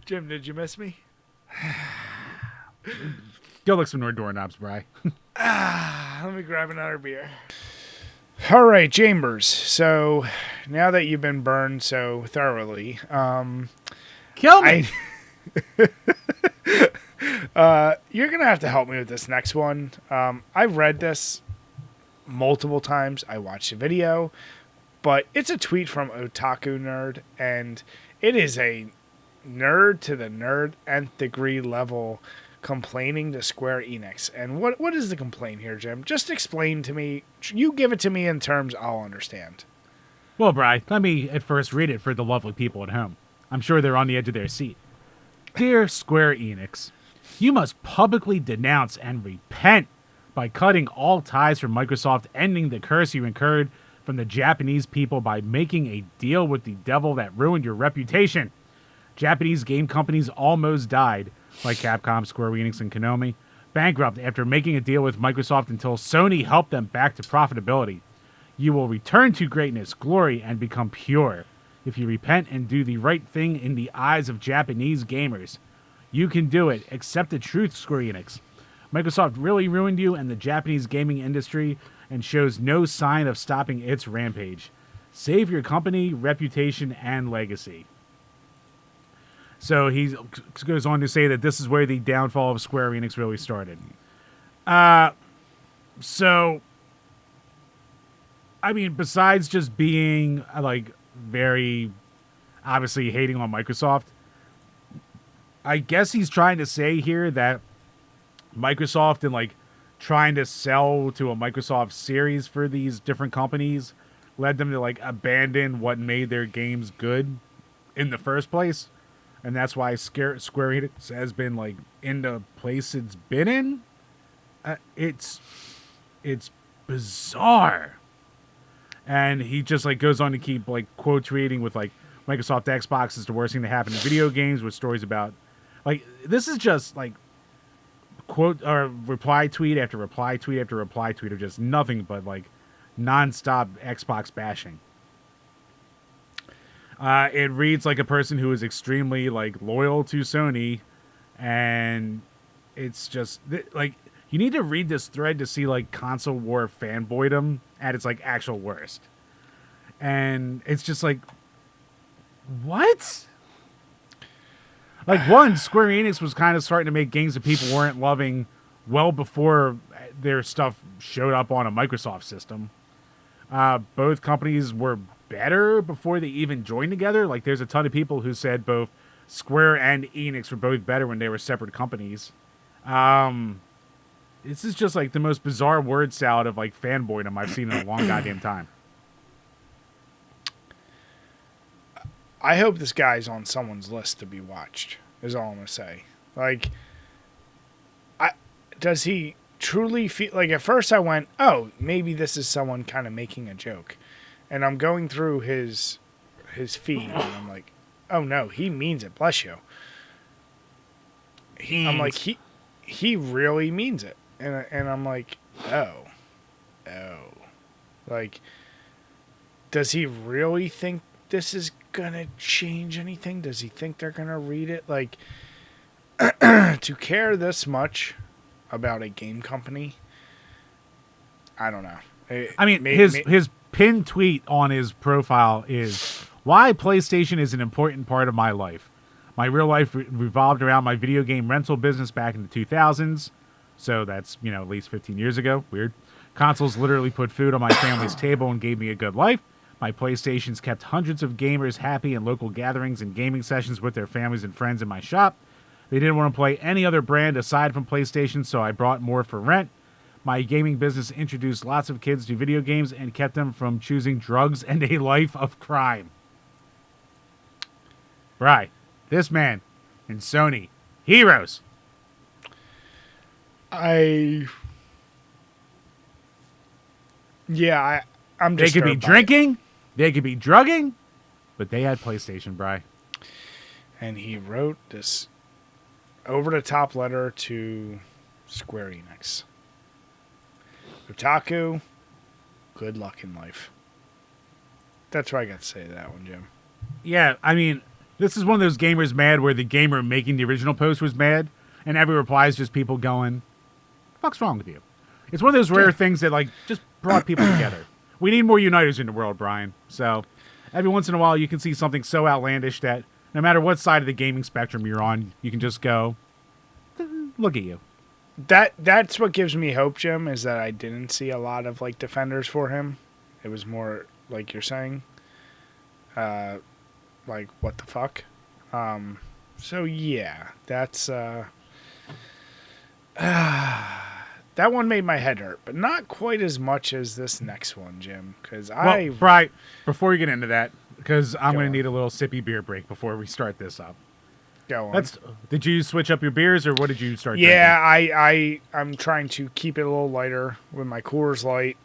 Jim, did you miss me? Go look some more doorknobs, Bri. Let me grab another beer. All right, Chambers. So now that you've been burned so thoroughly, Kill me. You're gonna have to help me with this next one. I've read this multiple times. I watched the video, but it's a tweet from Otaku Nerd, and it is a nerd to the nerd nth degree level complaining to Square Enix. And what is the complaint here, Jim? Just explain to me. You give it to me in terms I'll understand. Well, Bri, let me at first read it for the lovely people at home. I'm sure they're on the edge of their seat. Dear Square Enix, you must publicly denounce and repent by cutting all ties from Microsoft, ending the curse you incurred from the Japanese people by making a deal with the devil that ruined your reputation. Japanese game companies almost died, like Capcom, Square Enix, and Konami, bankrupt after making a deal with Microsoft until Sony helped them back to profitability. You will return to greatness, glory, and become pure if you repent and do the right thing in the eyes of Japanese gamers. You can do it. Accept the truth, Square Enix. Microsoft really ruined you and the Japanese gaming industry and shows no sign of stopping its rampage. Save your company, reputation, and legacy. So he goes on to say that this is where the downfall of Square Enix really started. So, I mean, besides just being like very obviously hating on Microsoft, I guess he's trying to say here that Microsoft and like trying to sell to a Microsoft series for these different companies led them to like abandon what made their games good in the first place. And that's why Square Enix has been like in the place it's been in. It's bizarre. And he just like goes on to keep like quote tweeting with like Microsoft Xbox is the worst thing to happen in video games, with stories about like this is just like quote or reply tweet after reply tweet after reply tweet of just nothing but like nonstop Xbox bashing. It reads like a person who is extremely like loyal to Sony, and it's just like you need to read this thread to see like console war fanboydom at its like actual worst. And it's just like, what? Like, one, Square Enix was kind of starting to make games that people weren't loving well before their stuff showed up on a Microsoft system. Both companies were better before they even joined together. Like, there's a ton of people who said both Square and Enix were both better when they were separate companies. This is just like the most bizarre word salad of like fanboydom I've seen in a long goddamn time. I hope this guy's on someone's list to be watched, is all I'm going to say. Like, does he truly feel like at first I went, oh, maybe this is someone kind of making a joke, and I'm going through his feed, and I'm like, oh no, he means it. Bless you. I'm like, he really means it, and I'm like, oh, like, does he really think this is gonna change anything? Does he think they're gonna read it? Like, to care this much about a game company, I don't know. His pinned tweet on his profile is why PlayStation is an important part of my life. My real life revolved around my video game rental business back in the 2000s. So that's, at least 15 years ago. Weird. Consoles literally put food on my family's table and gave me a good life. My PlayStations kept hundreds of gamers happy in local gatherings and gaming sessions with their families and friends in my shop. They didn't want to play any other brand aside from PlayStation, so I brought more for rent. My gaming business introduced lots of kids to video games and kept them from choosing drugs and a life of crime. Right. This man and Sony. Heroes. I'm They could be drinking. They could be drugging. But they had PlayStation, Bri. And he wrote this over-the-top letter to Square Enix. Otaku, good luck in life. That's what I got to say to that one, Jim. Yeah, this is one of those gamers mad where the gamer making the original post was mad, and every reply is just people going, "Fuck's wrong with you?" It's one of those rare things that just brought people together. We need more uniters in the world, Brian. So every once in a while, you can see something so outlandish that no matter what side of the gaming spectrum you're on, you can just go, "Look at you." That's what gives me hope, Jim, is that I didn't see a lot of defenders for him. It was more like you're saying, what the fuck. So yeah, that's that one made my head hurt, but not quite as much as this next one, Jim. Because Bri, before you get into that, because I'm going to need a little sippy beer break before we start this up. Go on. Did you switch up your beers, or what did you start drinking? Yeah, I'm trying to keep it a little lighter with my Coors Light.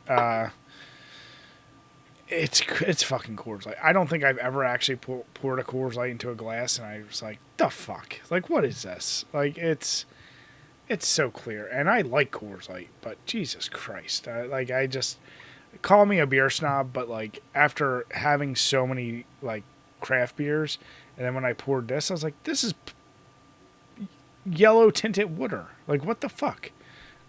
It's fucking Coors Light. I don't think I've ever actually poured a Coors Light into a glass, and I was like, the fuck? What is this? It's so clear. And I like Coors Light, but Jesus Christ. I just, call me a beer snob, but after having so many craft beers, and then when I poured this, I was like, this is yellow tinted water. What the fuck?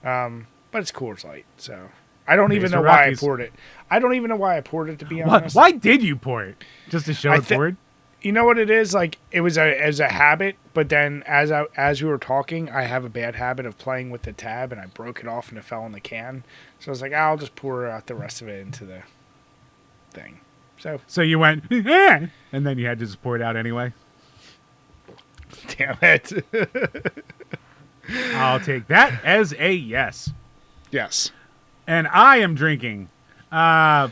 But it's Coors Light, so I don't even know why I poured it. I don't even know why I poured it, to be honest. Why did you pour it? Just to show it poured? You know what it is? It was a habit, but then as we were talking, I have a bad habit of playing with the tab, and I broke it off and it fell in the can. So I was like, I'll just pour out the rest of it into the thing. So you went, and then you had to just pour it out anyway? Damn it. I'll take that as a yes. Yes. And I am drinking from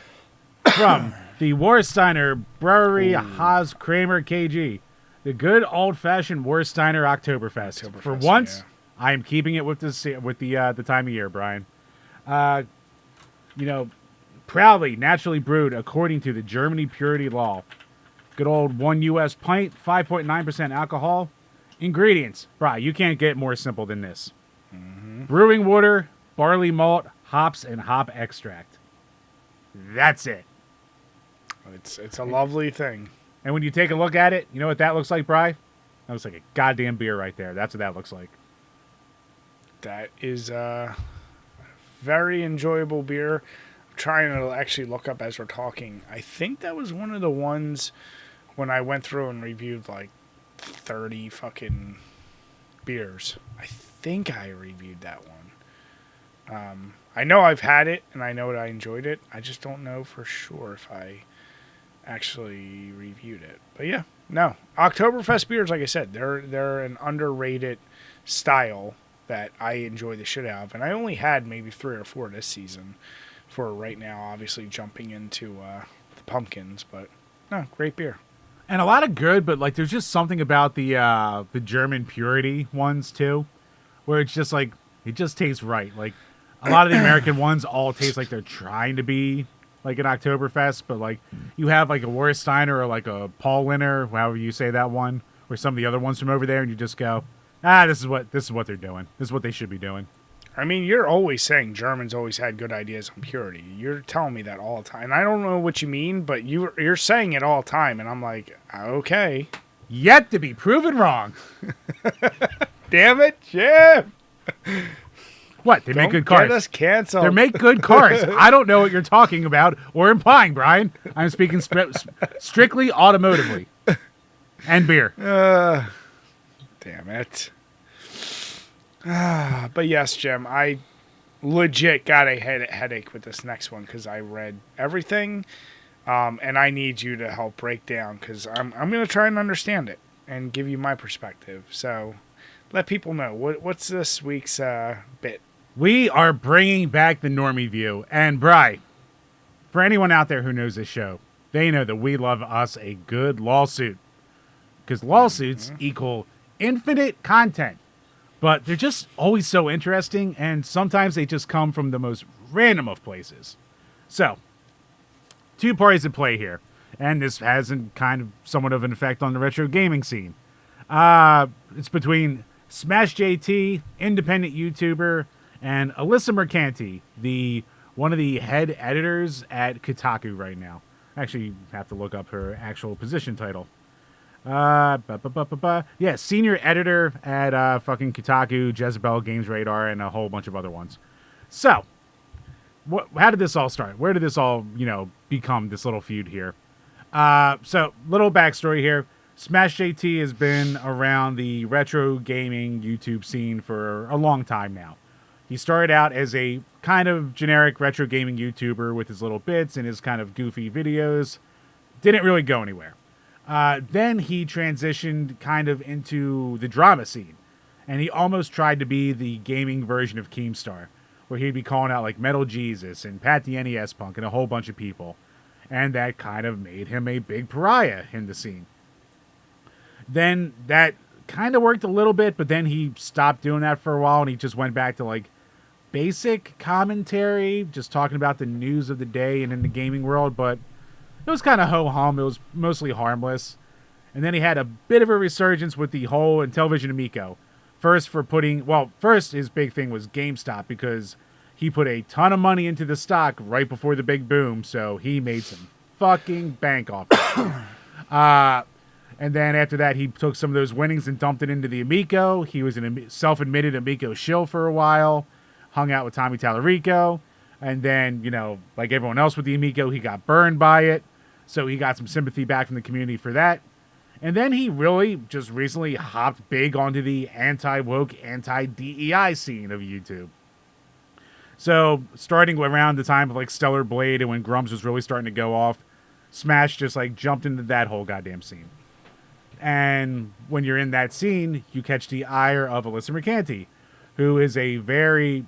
the Warsteiner Brewery Haas Kramer KG, the good old-fashioned Warsteiner Oktoberfest. For once, I am keeping it with the time of year, Brian. Proudly, naturally brewed according to the Germany purity law. Good old 1 U.S. pint, 5.9% alcohol. Ingredients. Brian, you can't get more simple than this. Mm-hmm. Brewing water, barley malt, hops, and hop extract. That's it. It's a lovely thing. And when you take a look at it, you know what that looks like, Bri? That looks like a goddamn beer right there. That's what that looks like. That is a very enjoyable beer. I'm trying to actually look up as we're talking. I think that was one of the ones when I went through and reviewed 30 fucking beers. I think I reviewed that one. I know I've had it, and I know that I enjoyed it. I just don't know for sure if I actually reviewed it. But yeah, no. Oktoberfest beers, like I said, they're an underrated style that I enjoy the shit out of. And I only had maybe 3 or 4 this season for right now, obviously jumping into the pumpkins. But no, great beer. And a lot of good, but there's just something about the German purity ones too, where it's just It just tastes right. Like a lot of the American ones all taste like they're trying to be like an Oktoberfest, but like you have like a Warsteiner or like a Paul Winner, however you say that one, or some of the other ones from over there, and you just go, this is what they're doing. This is what they should be doing. I mean, you're always saying Germans always had good ideas on purity. You're telling me that all the time. And I don't know what you mean, but you're saying it all the time, and I'm like, okay. Yet to be proven wrong. Damn it, Jim! What? They make good cars. Get us canceled. They make good cars. I don't know what you're talking about or implying, Brian. I'm speaking strictly automotively. And beer. Damn it. But yes, Jim, I legit got a headache with this next one because I read everything, and I need you to help break down because I'm going to try and understand it and give you my perspective. So let people know. What's this week's bit? We are bringing back the normie view. And, Bri, for anyone out there who knows this show, they know that we love us a good lawsuit. Because lawsuits equal infinite content. But they're just always so interesting, and sometimes they just come from the most random of places. So, two parties at play here, and this has kind of somewhat of an effect on the retro gaming scene. It's between SmashJT, independent YouTuber, and Alyssa Mercante, one of the head editors at Kotaku right now. Actually, you have to look up her actual position title. Yeah, senior editor at fucking Kotaku, Jezebel, Games Radar, and a whole bunch of other ones. So, how did this all start? Where did this all, become this little feud here? So, little backstory here. SmashJT has been around the retro gaming YouTube scene for a long time now. He started out as a kind of generic retro gaming YouTuber with his little bits and his kind of goofy videos. Didn't really go anywhere. Then he transitioned kind of into the drama scene. And he almost tried to be the gaming version of Keemstar, where he'd be calling out like Metal Jesus and Pat the NES Punk and a whole bunch of people. And that kind of made him a big pariah in the scene. Then that kind of worked a little bit, but then he stopped doing that for a while and he just went back to like basic commentary, just talking about the news of the day and in the gaming world, but it was kind of ho-hum. It was mostly harmless. And then he had a bit of a resurgence with the whole Intellivision Amico. First his big thing was GameStop because he put a ton of money into the stock right before the big boom, so he made some fucking bank off it. And then after that, he took some of those winnings and dumped it into the Amico. He was a self-admitted Amico shill for a while, hung out with Tommy Tallarico. And then, like everyone else with the Amico, he got burned by it. So he got some sympathy back from the community for that. And then he really just recently hopped big onto the anti-woke, anti-DEI scene of YouTube. So starting around the time of like Stellar Blade and when Grumps was really starting to go off, Smash just like jumped into that whole goddamn scene. And when you're in that scene, you catch the ire of Alyssa Mercante, who is a very,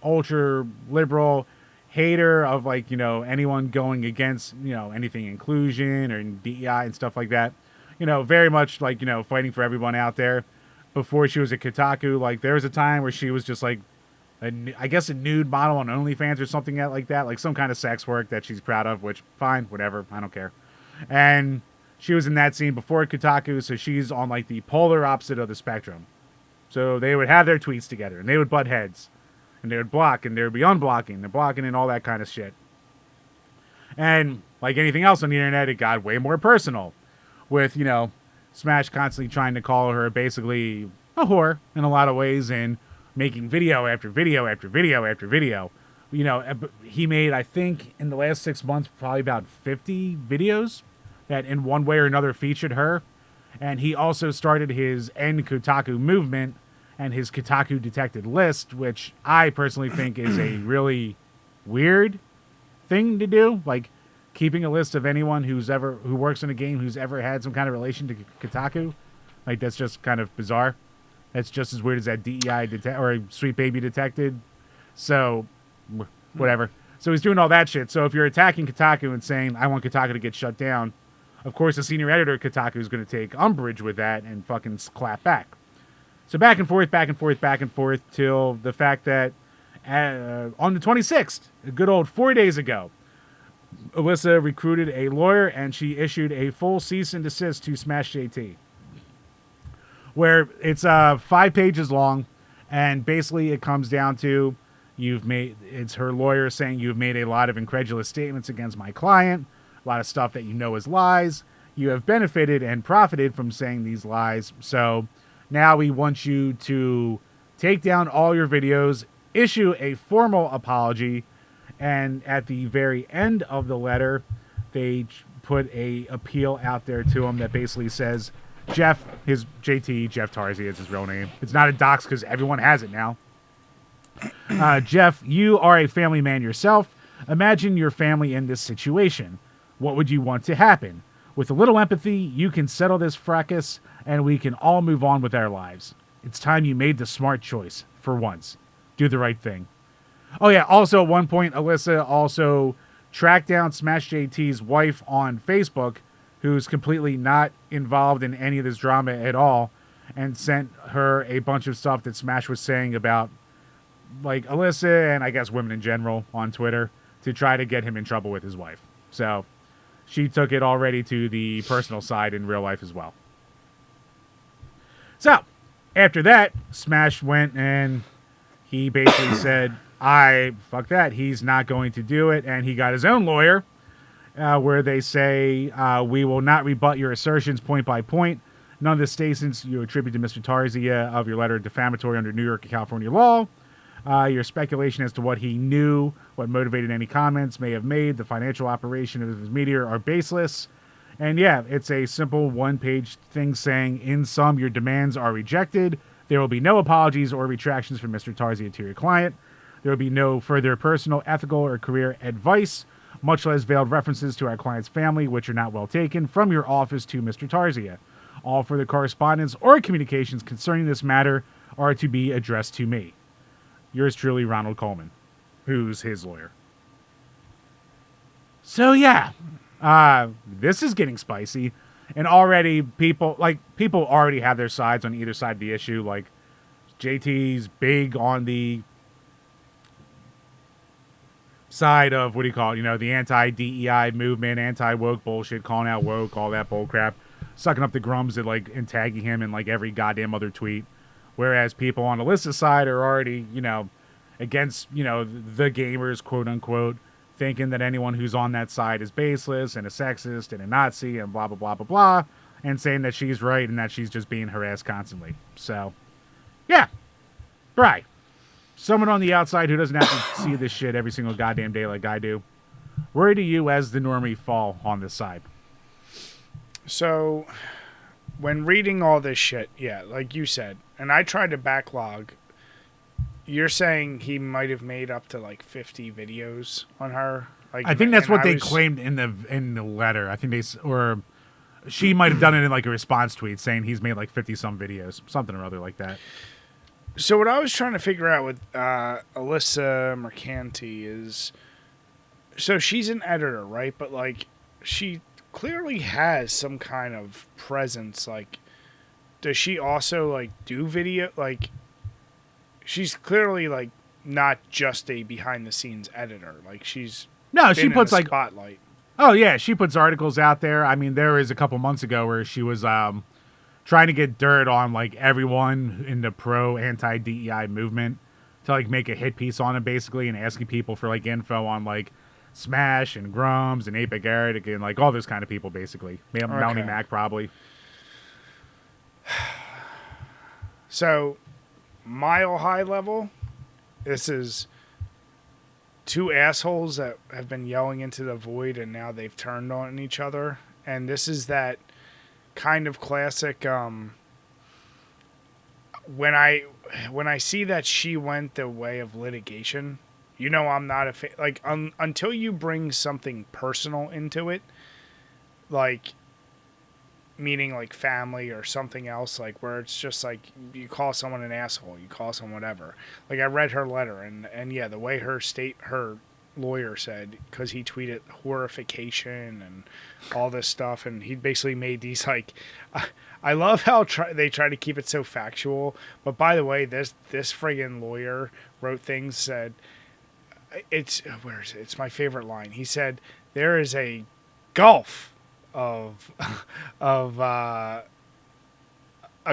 ultra liberal hater of like, anyone going against, anything inclusion or DEI and stuff like that. Very much like, fighting for everyone out there. Before she was at Kotaku, like there was a time where she was just like, I guess a nude model on OnlyFans or something like that, like some kind of sex work that she's proud of, which fine, whatever, I don't care. And she was in that scene before Kotaku, so she's on like the polar opposite of the spectrum. So they would have their tweets together, and they would butt heads, and they would block, and there would be unblocking, and blocking, and all that kind of shit. And like anything else on the internet, it got way more personal, with Smash constantly trying to call her basically a whore in a lot of ways, and making video after video after video after video. He made, I think, in the last 6 months, probably about 50 videos that in one way or another featured her. And he also started his End Kotaku movement and his Kotaku Detected list, which I personally think is a really weird thing to do. Like, keeping a list of anyone who works in a game who's ever had some kind of relation to Kotaku. Like, that's just kind of bizarre. That's just as weird as that DEI or Sweet Baby Detected. So, whatever. So he's doing all that shit. So if you're attacking Kotaku and saying, I want Kotaku to get shut down, of course, the senior editor of Kotaku is going to take umbrage with that and fucking clap back. So back and forth, back and forth, back and forth, till the fact that on the 26th, a good old 4 days ago, Alyssa recruited a lawyer and she issued a full cease and desist to SmashJT, where it's 5 pages long, and basically it comes down to it's her lawyer saying you've made a lot of incredulous statements against my client, a lot of stuff that you know is lies. You have benefited and profited from saying these lies. So now we want you to take down all your videos, issue a formal apology, and at the very end of the letter, they put a appeal out there to him that basically says, Jeff Tarzi is his real name. It's not a dox because everyone has it now. Jeff, you are a family man yourself. Imagine your family in this situation. What would you want to happen? With a little empathy, you can settle this fracas, and we can all move on with our lives. It's time you made the smart choice, for once. Do the right thing. Oh, yeah, also at one point, Alyssa also tracked down SmashJT's wife on Facebook, who's completely not involved in any of this drama at all, and sent her a bunch of stuff that Smash was saying about, like, Alyssa and I guess women in general on Twitter to try to get him in trouble with his wife. So she took it already to the personal side in real life as well. So after that, Smash went and he basically said, fuck that. He's not going to do it. And he got his own lawyer where they say, we will not rebut your assertions point by point. None of the statements you attribute to Mr. Tarzia of your letter are defamatory under New York and California law. Your speculation as to what he knew, what motivated any comments may have made, the financial operation of his media are baseless. And yeah, it's a simple one-page thing saying, in sum, your demands are rejected. There will be no apologies or retractions from Mr. Tarzia to your client. There will be no further personal, ethical, or career advice, much less veiled references to our client's family, which are not well taken, from your office to Mr. Tarzia. All further correspondence or communications concerning this matter are to be addressed to me. Yours truly, Ronald Coleman, who's his lawyer. So yeah, this is getting spicy, and already people already have their sides on either side of the issue. Like JT's big on the side of the anti-DEI movement, anti-woke bullshit, calling out woke, all that bull crap, sucking up the grums and tagging him in like every goddamn other tweet. Whereas people on Alyssa's side are already, against, the gamers, quote unquote, thinking that anyone who's on that side is baseless and a sexist and a Nazi and blah, blah, blah, blah, blah, and saying that she's right and that she's just being harassed constantly. So, yeah. Right. Someone on the outside who doesn't have to see this shit every single goddamn day like I do. Where do you, as the normie, fall on this side? So, when reading all this shit, yeah, like you said, and I tried to backlog, you're saying he might have made up to like 50 videos on her? Like, I think that's what they claimed in the letter. I think she might have done it in like a response tweet saying he's made like 50 some videos, something or other like that. So what I was trying to figure out with Alyssa Mercante is, so she's an editor, right? But like she clearly has some kind of presence. Like, does she also like do video? Like, she's clearly like not just a behind the scenes editor. Like she puts like spotlight. Oh yeah, she puts articles out there. I mean, there was a couple months ago where she was trying to get dirt on like everyone in the pro anti-DEI movement to like make a hit piece on it basically, and asking people for like info on like Smash and Grums and 8-Bit Garrett and like all those kind of people basically. Melanie Mac probably. So, mile high level, this is two assholes that have been yelling into the void and now they've turned on each other. And this is that kind of classic, when I see that she went the way of litigation, I'm not a fan. Like, until you bring something personal into it, like, meaning like family or something else, like where it's just like you call someone an asshole, you call someone whatever. Like, I read her letter and yeah, the way her lawyer said, because he tweeted horrification and all this stuff, and he basically made these like, I love how they try to keep it so factual. But by the way, this friggin' lawyer wrote things, said it's where is it? It's my favorite line. He said there is a gulf of of a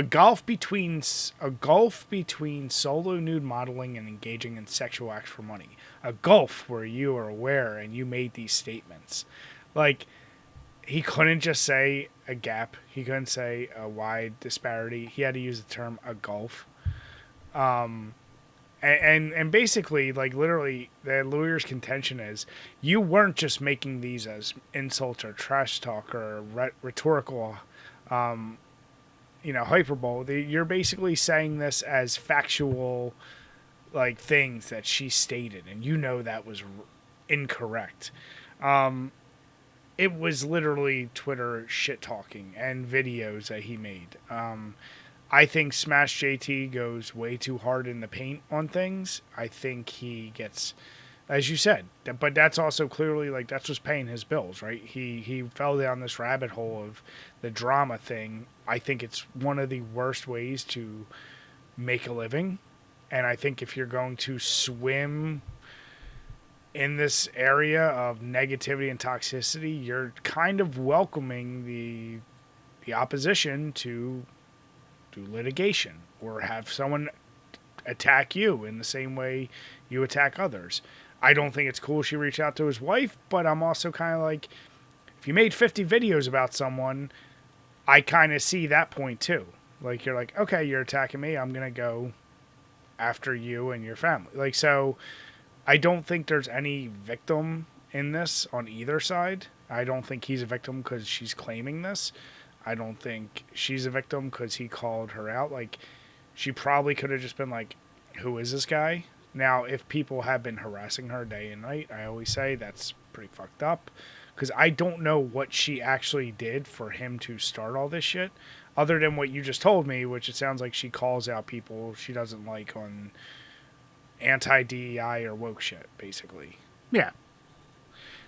gulf between solo nude modeling and engaging in sexual acts for money. A gulf where you are aware and you made these statements. Like, he couldn't just say a gap. He couldn't say a wide disparity. He had to use the term a gulf. And basically, like, literally, the lawyer's contention is you weren't just making these as insults or trash talk or rhetorical, hyperbole. You're basically saying this as factual, like, things that she stated, and that was incorrect. It was literally Twitter shit talking and videos that he made. I think SmashJT goes way too hard in the paint on things. I think he gets, as you said, but that's also clearly, like, that's what's paying his bills, right? He fell down this rabbit hole of the drama thing. I think it's one of the worst ways to make a living. And I think if you're going to swim in this area of negativity and toxicity, you're kind of welcoming the opposition to do litigation or have someone attack you in the same way you attack others. I don't think it's cool she reached out to his wife, but I'm also kind of like, if you made 50 videos about someone, I kind of see that point too. Like, you're like, okay, you're attacking me, I'm going to go after you and your family. Like, so I don't think there's any victim in this on either side. I don't think he's a victim because she's claiming this. I don't think she's a victim because he called her out. Like, she probably could have just been like, who is this guy? Now, if people have been harassing her day and night, I always say that's pretty fucked up. Because I don't know what she actually did for him to start all this shit. Other than what you just told me, which it sounds like she calls out people she doesn't like on anti-DEI or woke shit, basically. Yeah.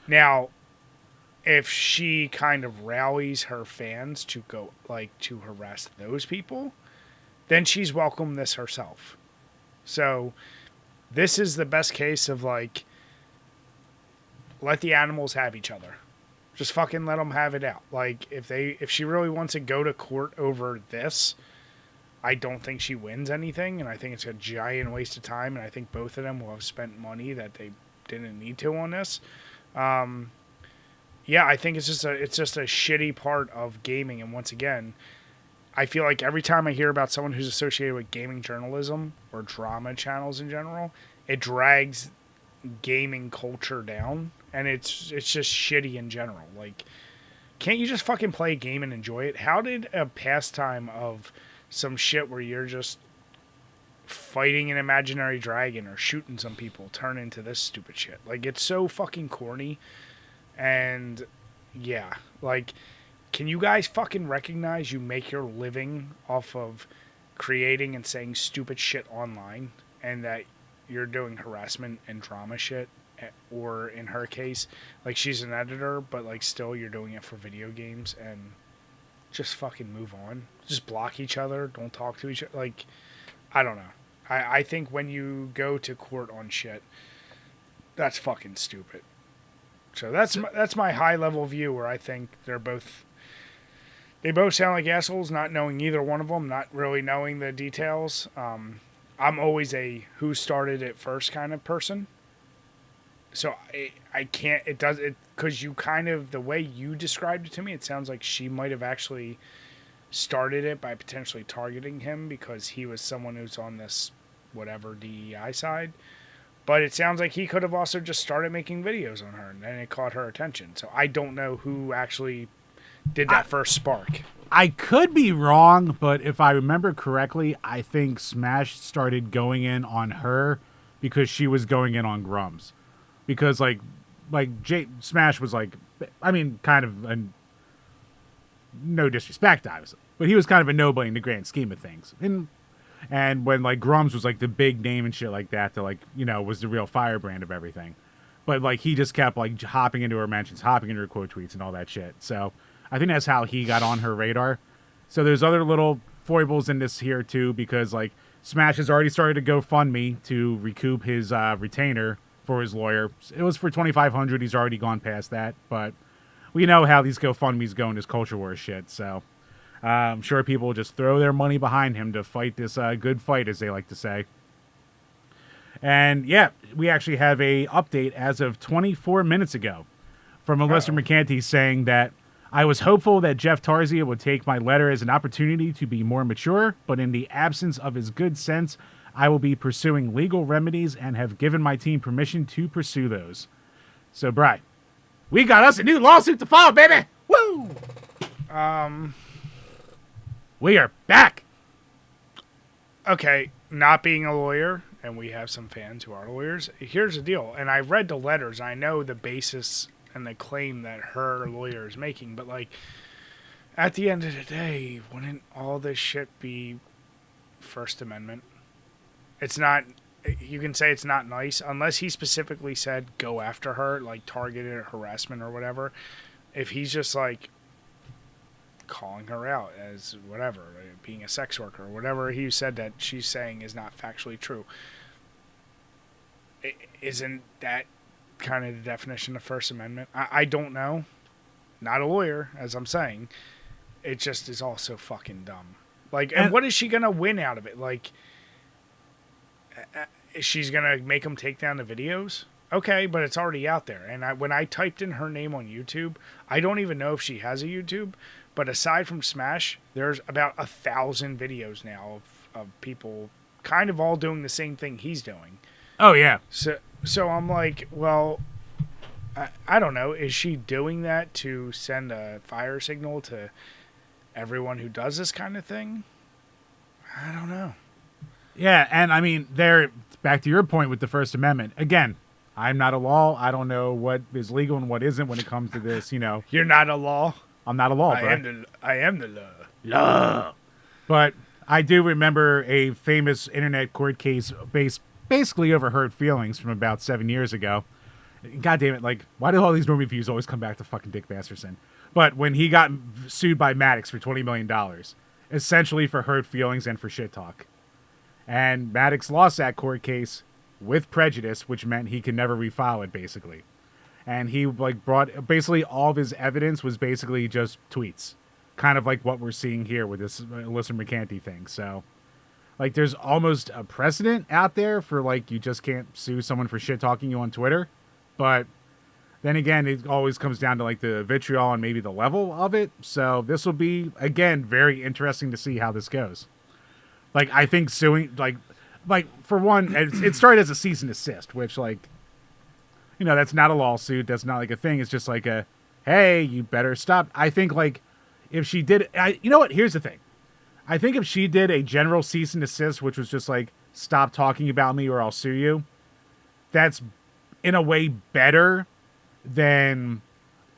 Now, if she kind of rallies her fans to go, like, to harass those people, then she's welcomed this herself. So this is the best case of, like, let the animals have each other. Just fucking let them have it out. Like, if she really wants to go to court over this, I don't think she wins anything, and I think it's a giant waste of time, and I think both of them will have spent money that they didn't need to on this. Yeah, I think it's just a shitty part of gaming, and once again, I feel like every time I hear about someone who's associated with gaming journalism or drama channels in general, it drags gaming culture down, and it's just shitty in general. Like, can't you just fucking play a game and enjoy it? How did a pastime of some shit where you're just fighting an imaginary dragon or shooting some people turn into this stupid shit? Like, it's so fucking corny. And yeah, like, can you guys fucking recognize you make your living off of creating and saying stupid shit online, and that you're doing harassment and drama shit? Or in her case, like, she's an editor, but, like, still you're doing it for video games, and just fucking move on. Just block each other. Don't talk to each other. Like, I don't know. I think when you go to court on shit, that's fucking stupid. So that's my high level view, where I think they both sound like assholes, not knowing either one of them, not really knowing the details. I'm always a who started it first kind of person. So I can't, because you kind of, the way you described it to me, it sounds like she might have actually started it by potentially targeting him because he was someone who's on this whatever DEI side. But it sounds like he could have also just started making videos on her, and then it caught her attention. So I don't know who actually did that first spark. I could be wrong, but if I remember correctly, I think Smash started going in on her because she was going in on Grums. Because, Smash was, like, I mean, kind of, no disrespect, obviously, but he was kind of a nobody in the grand scheme of things. And when, like, Grums was, like, the big name and shit like that, like, was the real firebrand of everything. But, like, he just kept, like, hopping into her mentions, hopping into her quote tweets and all that shit. So I think that's how he got on her radar. So there's other little foibles in this here too, because like Smash has already started to GoFundMe to recoup his retainer for his lawyer. It was for $2,500. He's already gone past that, but we know how these GoFundMe's go in this culture war shit. So I'm sure people will just throw their money behind him to fight this good fight, as they like to say. And yeah, we actually have a update as of 24 minutes ago from Alyssa Mercante saying that I was hopeful that Jeff Tarzia would take my letter as an opportunity to be more mature, but in the absence of his good sense, I will be pursuing legal remedies and have given my team permission to pursue those. So, Bri, we got us a new lawsuit to file, baby! Woo! We are back! Okay, not being a lawyer, and we have some fans who are lawyers, here's the deal. And I read the letters. I know the basis and the claim that her lawyer is making, but like at the end of the day, wouldn't all this shit be First Amendment? It's not. You can say it's not nice unless he specifically said go after her, like targeted harassment or whatever. If he's just like calling her out as whatever, like being a sex worker or whatever he said that she's saying is not factually true, isn't that kind of the definition of First Amendment? I don't know. Not a lawyer, as I'm saying. It just is all so fucking dumb. Like, and what is she going to win out of it? Like, she's going to make him take down the videos? Okay, but it's already out there. And when I typed in her name on YouTube, I don't even know if she has a YouTube, but aside from Smash, there's about 1,000 videos now of people kind of all doing the same thing he's doing. Oh, yeah. So I'm like, well, I don't know. Is she doing that to send a fire signal to everyone who does this kind of thing? I don't know. Yeah, and I mean, back to your point with the First Amendment. Again, I'm not a law. I don't know what is legal and what isn't when it comes to this, you know. You're not a law? I'm not a law, bro. I am the law. Law. But I do remember a famous internet court case basically over hurt feelings from about 7 years ago. God damn it, like, why do all these normie views always come back to fucking Dick Masterson? But when he got sued by Maddox for $20 million, essentially for hurt feelings and for shit talk. And Maddox lost that court case with prejudice, which meant he could never refile it, basically. And he, like, brought, basically all of his evidence was basically just tweets. Kind of like what we're seeing here with this Alyssa Mercante thing, so... Like, there's almost a precedent out there for, like, you just can't sue someone for shit-talking you on Twitter. But then again, it always comes down to, like, the vitriol and maybe the level of it. So this will be, again, very interesting to see how this goes. Like, I think suing, like for one, it started as a cease and desist, which, like, you know, that's not a lawsuit. That's not, like, a thing. It's just like a, hey, you better stop. I think, like, if she did, you know what? Here's the thing. I think if she did a general cease and desist, which was just like, stop talking about me or I'll sue you, that's in a way better than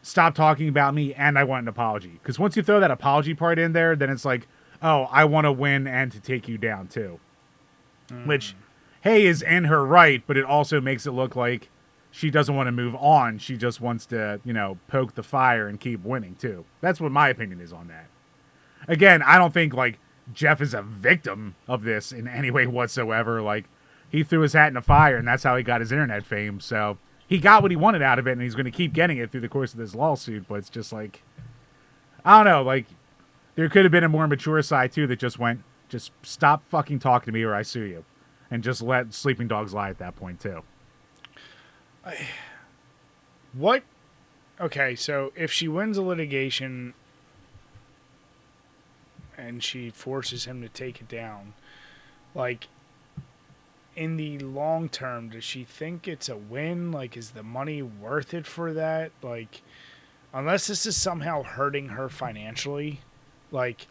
stop talking about me and I want an apology. Because once you throw that apology part in there, then it's like, oh, I want to win and to take you down too. Which, hey, is in her right, but it also makes it look like she doesn't want to move on. She just wants to, you know, poke the fire and keep winning too. That's what my opinion is on that. Again, I don't think, like, Jeff is a victim of this in any way whatsoever. Like, he threw his hat in the fire, and that's how he got his internet fame. So, he got what he wanted out of it, and he's going to keep getting it through the course of this lawsuit. But it's just like, I don't know. Like, there could have been a more mature side, too, that just went, just stop fucking talking to me or I sue you. And just let sleeping dogs lie at that point, too. What? Okay, so if she wins a litigation... and she forces him to take it down, like, in the long term, does she think it's a win? Like, is the money worth it for that? Like, unless this is somehow hurting her financially, like,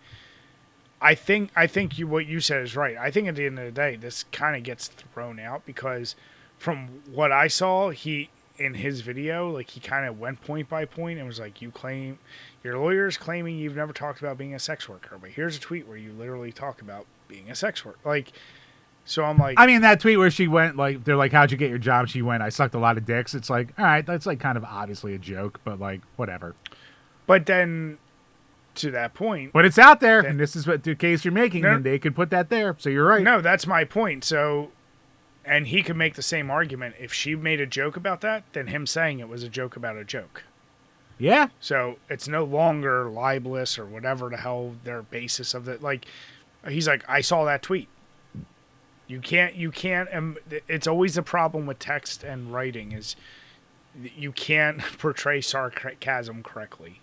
I think what you said is right. I think at the end of the day, this kind of gets thrown out because from what I saw, in his video, like, he kind of went point by point and was like, your lawyer's claiming you've never talked about being a sex worker, but here's a tweet where you literally talk about being a sex worker. Like, so I'm like... I mean, that tweet where she went, like, they're like, how'd you get your job? She went, I sucked a lot of dicks. It's like, all right, that's, like, kind of obviously a joke, but, like, whatever. But then to that point. But it's out there, and this is what the case you're making, No. and they could put that there. So you're right. No, that's my point. So, and he could make the same argument. If she made a joke about that, then him saying it was a joke about a joke. Yeah. So it's no longer libelous or whatever the hell their basis of it. Like, he's like, I saw that tweet. You can't, it's always a problem with text and writing is you can't portray sarcasm correctly.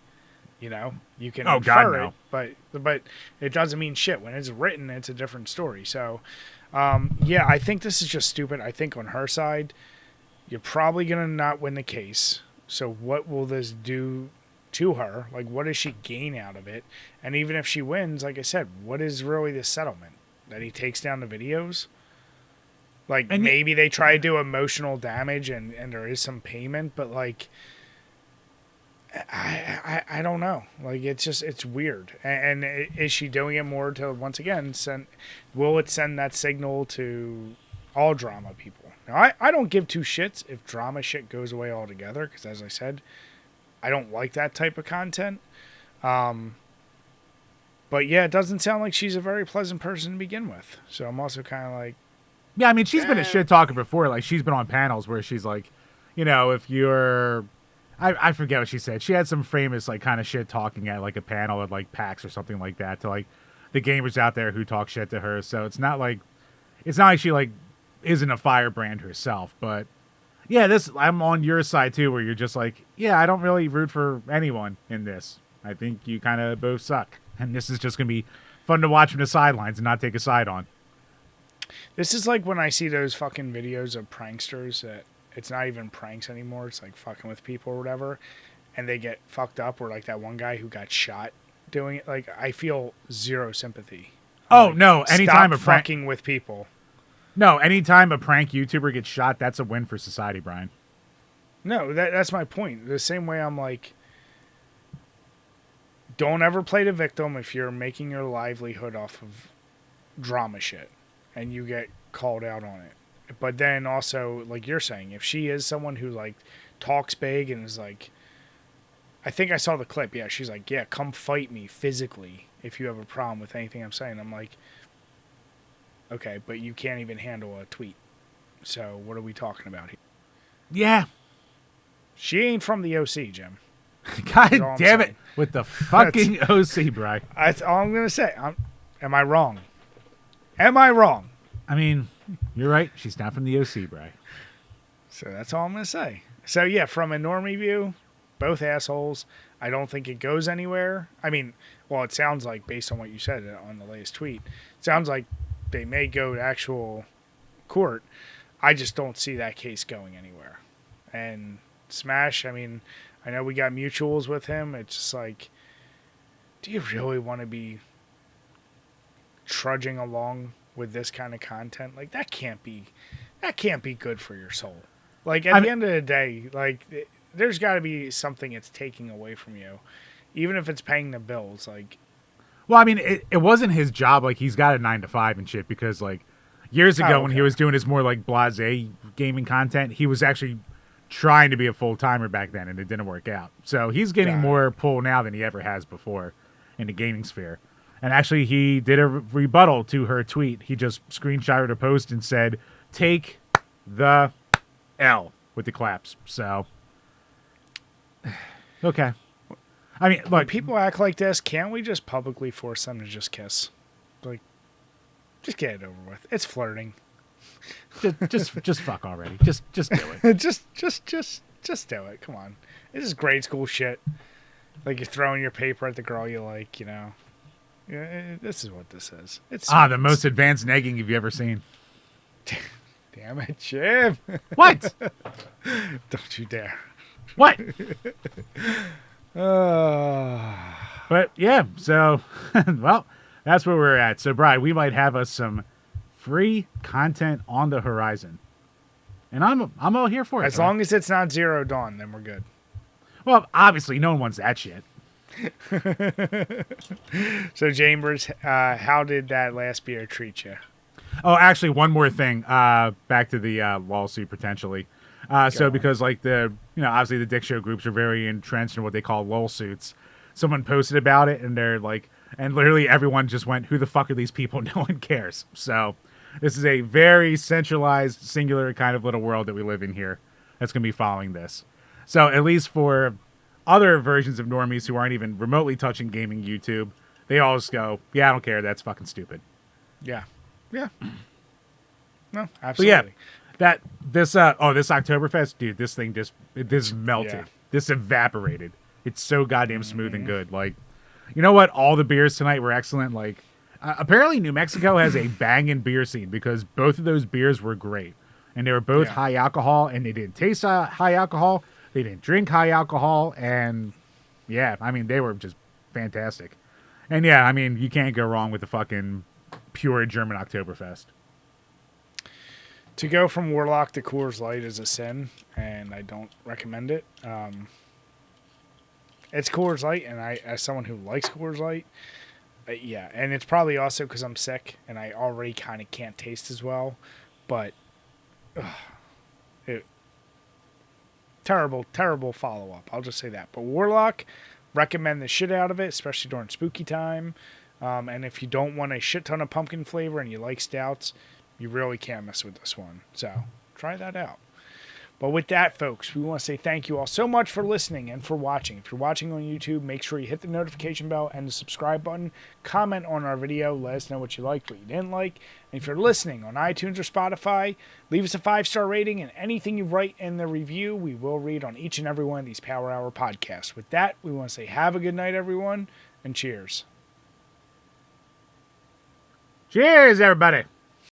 You know, you can infer it, but it doesn't mean shit. When it's written, it's a different story. So, yeah, I think this is just stupid. I think on her side, you're probably going to not win the case. So what will this do to her? Like, what does she gain out of it? And even if she wins, like I said, what is really the settlement? That he takes down the videos? Like, and maybe they try to do emotional damage and there is some payment, but, like, I don't know. Like, it's weird. And is she doing it more to, once again, will it send that signal to all drama people? Now, I don't give two shits if drama shit goes away altogether, because as I said, I don't like that type of content. But yeah, it doesn't sound like she's a very pleasant person to begin with. So I'm also kind of like, yeah, I mean, she's been a shit talker before. Like, she's been on panels where she's like, you know, if you're, I forget what she said. She had some famous, like, kind of shit talking at, like, a panel at, like, PAX or something like that to, like, the gamers out there who talk shit to her. So it's not like she, like, isn't a firebrand herself. But, yeah, I'm on your side, too, where you're just like, yeah, I don't really root for anyone in this. I think you kind of both suck. And this is just going to be fun to watch from the sidelines and not take a side on. This is like when I see those fucking videos of pranksters that it's not even pranks anymore. It's like fucking with people or whatever. And they get fucked up, or like that one guy who got shot doing it. Like, I feel zero sympathy. Oh, like, no. Anytime stop fucking with people. No, anytime a prank YouTuber gets shot, that's a win for society, Brian. No, that's my point. The same way I'm like, don't ever play the victim if you're making your livelihood off of drama shit and you get called out on it. But then also, like you're saying, if she is someone who, like, talks big and is like, I think I saw the clip. Yeah, she's like, yeah, come fight me physically if you have a problem with anything I'm saying. I'm like, okay, but you can't even handle a tweet. So what are we talking about here? Yeah. She ain't from the OC, Jim. God damn it. With the fucking OC, Bri. That's all I'm going to say. Am I wrong? Am I wrong? I mean, you're right. She's not from the OC, Bri. So that's all I'm going to say. So, yeah, from a normie view, both assholes. I don't think it goes anywhere. I mean, well, it sounds like, based on what you said on the latest tweet, it sounds like they may go to actual court. I just don't see that case going anywhere. And Smash, I mean, I know we got mutuals with him. It's just like, do you really want to be trudging along with this kind of content? Like, that can't be good for your soul. Like, at the end of the day, like, there's got to be something it's taking away from you, even if it's paying the bills. Like, well, I mean, it wasn't his job. Like, he's got a 9-to-5 and shit because, like, years ago when he was doing his more, like, blasé gaming content, he was actually trying to be a full-timer back then, and it didn't work out. So he's getting more pull now than he ever has before in the gaming sphere. And actually, he did a rebuttal to her tweet. He just screenshotted a post and said, "Take the L," with the claps. So, okay. I mean, look, when people act like this, can't we just publicly force them to just kiss? Like, just get it over with. It's flirting. Just fuck already. Just do it. just do it. Come on. This is grade school shit. Like, you're throwing your paper at the girl you like, you know. Yeah, this is what this is. It's the most advanced negging you've ever seen. Damn it, Jim. What? Don't you dare. What? But yeah, so well, that's where we're at. So, Brian, we might have us some free content on the horizon, and I'm all here for it. As long as it's not Zero Dawn, then we're good. Well, obviously, no one wants that shit. So, Chambers, how did that last beer treat you? Oh, actually, one more thing. Back to the lawsuit potentially. So because like obviously the Dick Show groups are very entrenched in what they call lawsuits. someone posted about it, and they're like, and literally everyone just went, "Who the fuck are these people?" No one cares. So this is a very centralized, singular kind of little world that we live in here that's going to be following this. So at least for other versions of normies who aren't even remotely touching gaming YouTube, they all just go, "Yeah, I don't care. That's fucking stupid." Yeah. Yeah. No, But absolutely. yeah, this Oktoberfest, dude, this melted. Yeah. This evaporated. It's so goddamn smooth and good. Like, you know what? All the beers tonight were excellent. Like, apparently New Mexico has a banging beer scene because both of those beers were great. And they were both high alcohol, and they didn't taste high alcohol. They didn't drink high alcohol. And yeah, I mean, they were just fantastic. And yeah, I mean, you can't go wrong with the fucking pure German Oktoberfest. To go from Warlock to Coors Light is a sin, and I don't recommend it. It's Coors Light, and I, as someone who likes Coors Light, yeah, and it's probably also because I'm sick and I already kind of can't taste as well. But terrible follow up. I'll just say that. But Warlock, recommend the shit out of it, especially during spooky time. And if you don't want a shit ton of pumpkin flavor and you like stouts, you really can't mess with this one. So try that out. But with that, folks, we want to say thank you all so much for listening and for watching. If you're watching on YouTube, make sure you hit the notification bell and the subscribe button. Comment on our video. Let us know what you liked, what you didn't like. And if you're listening on iTunes or Spotify, leave us a 5-star rating, and anything you write in the review, we will read on each and every one of these Power Hour podcasts. With that, we want to say have a good night, everyone, and cheers. Cheers, everybody.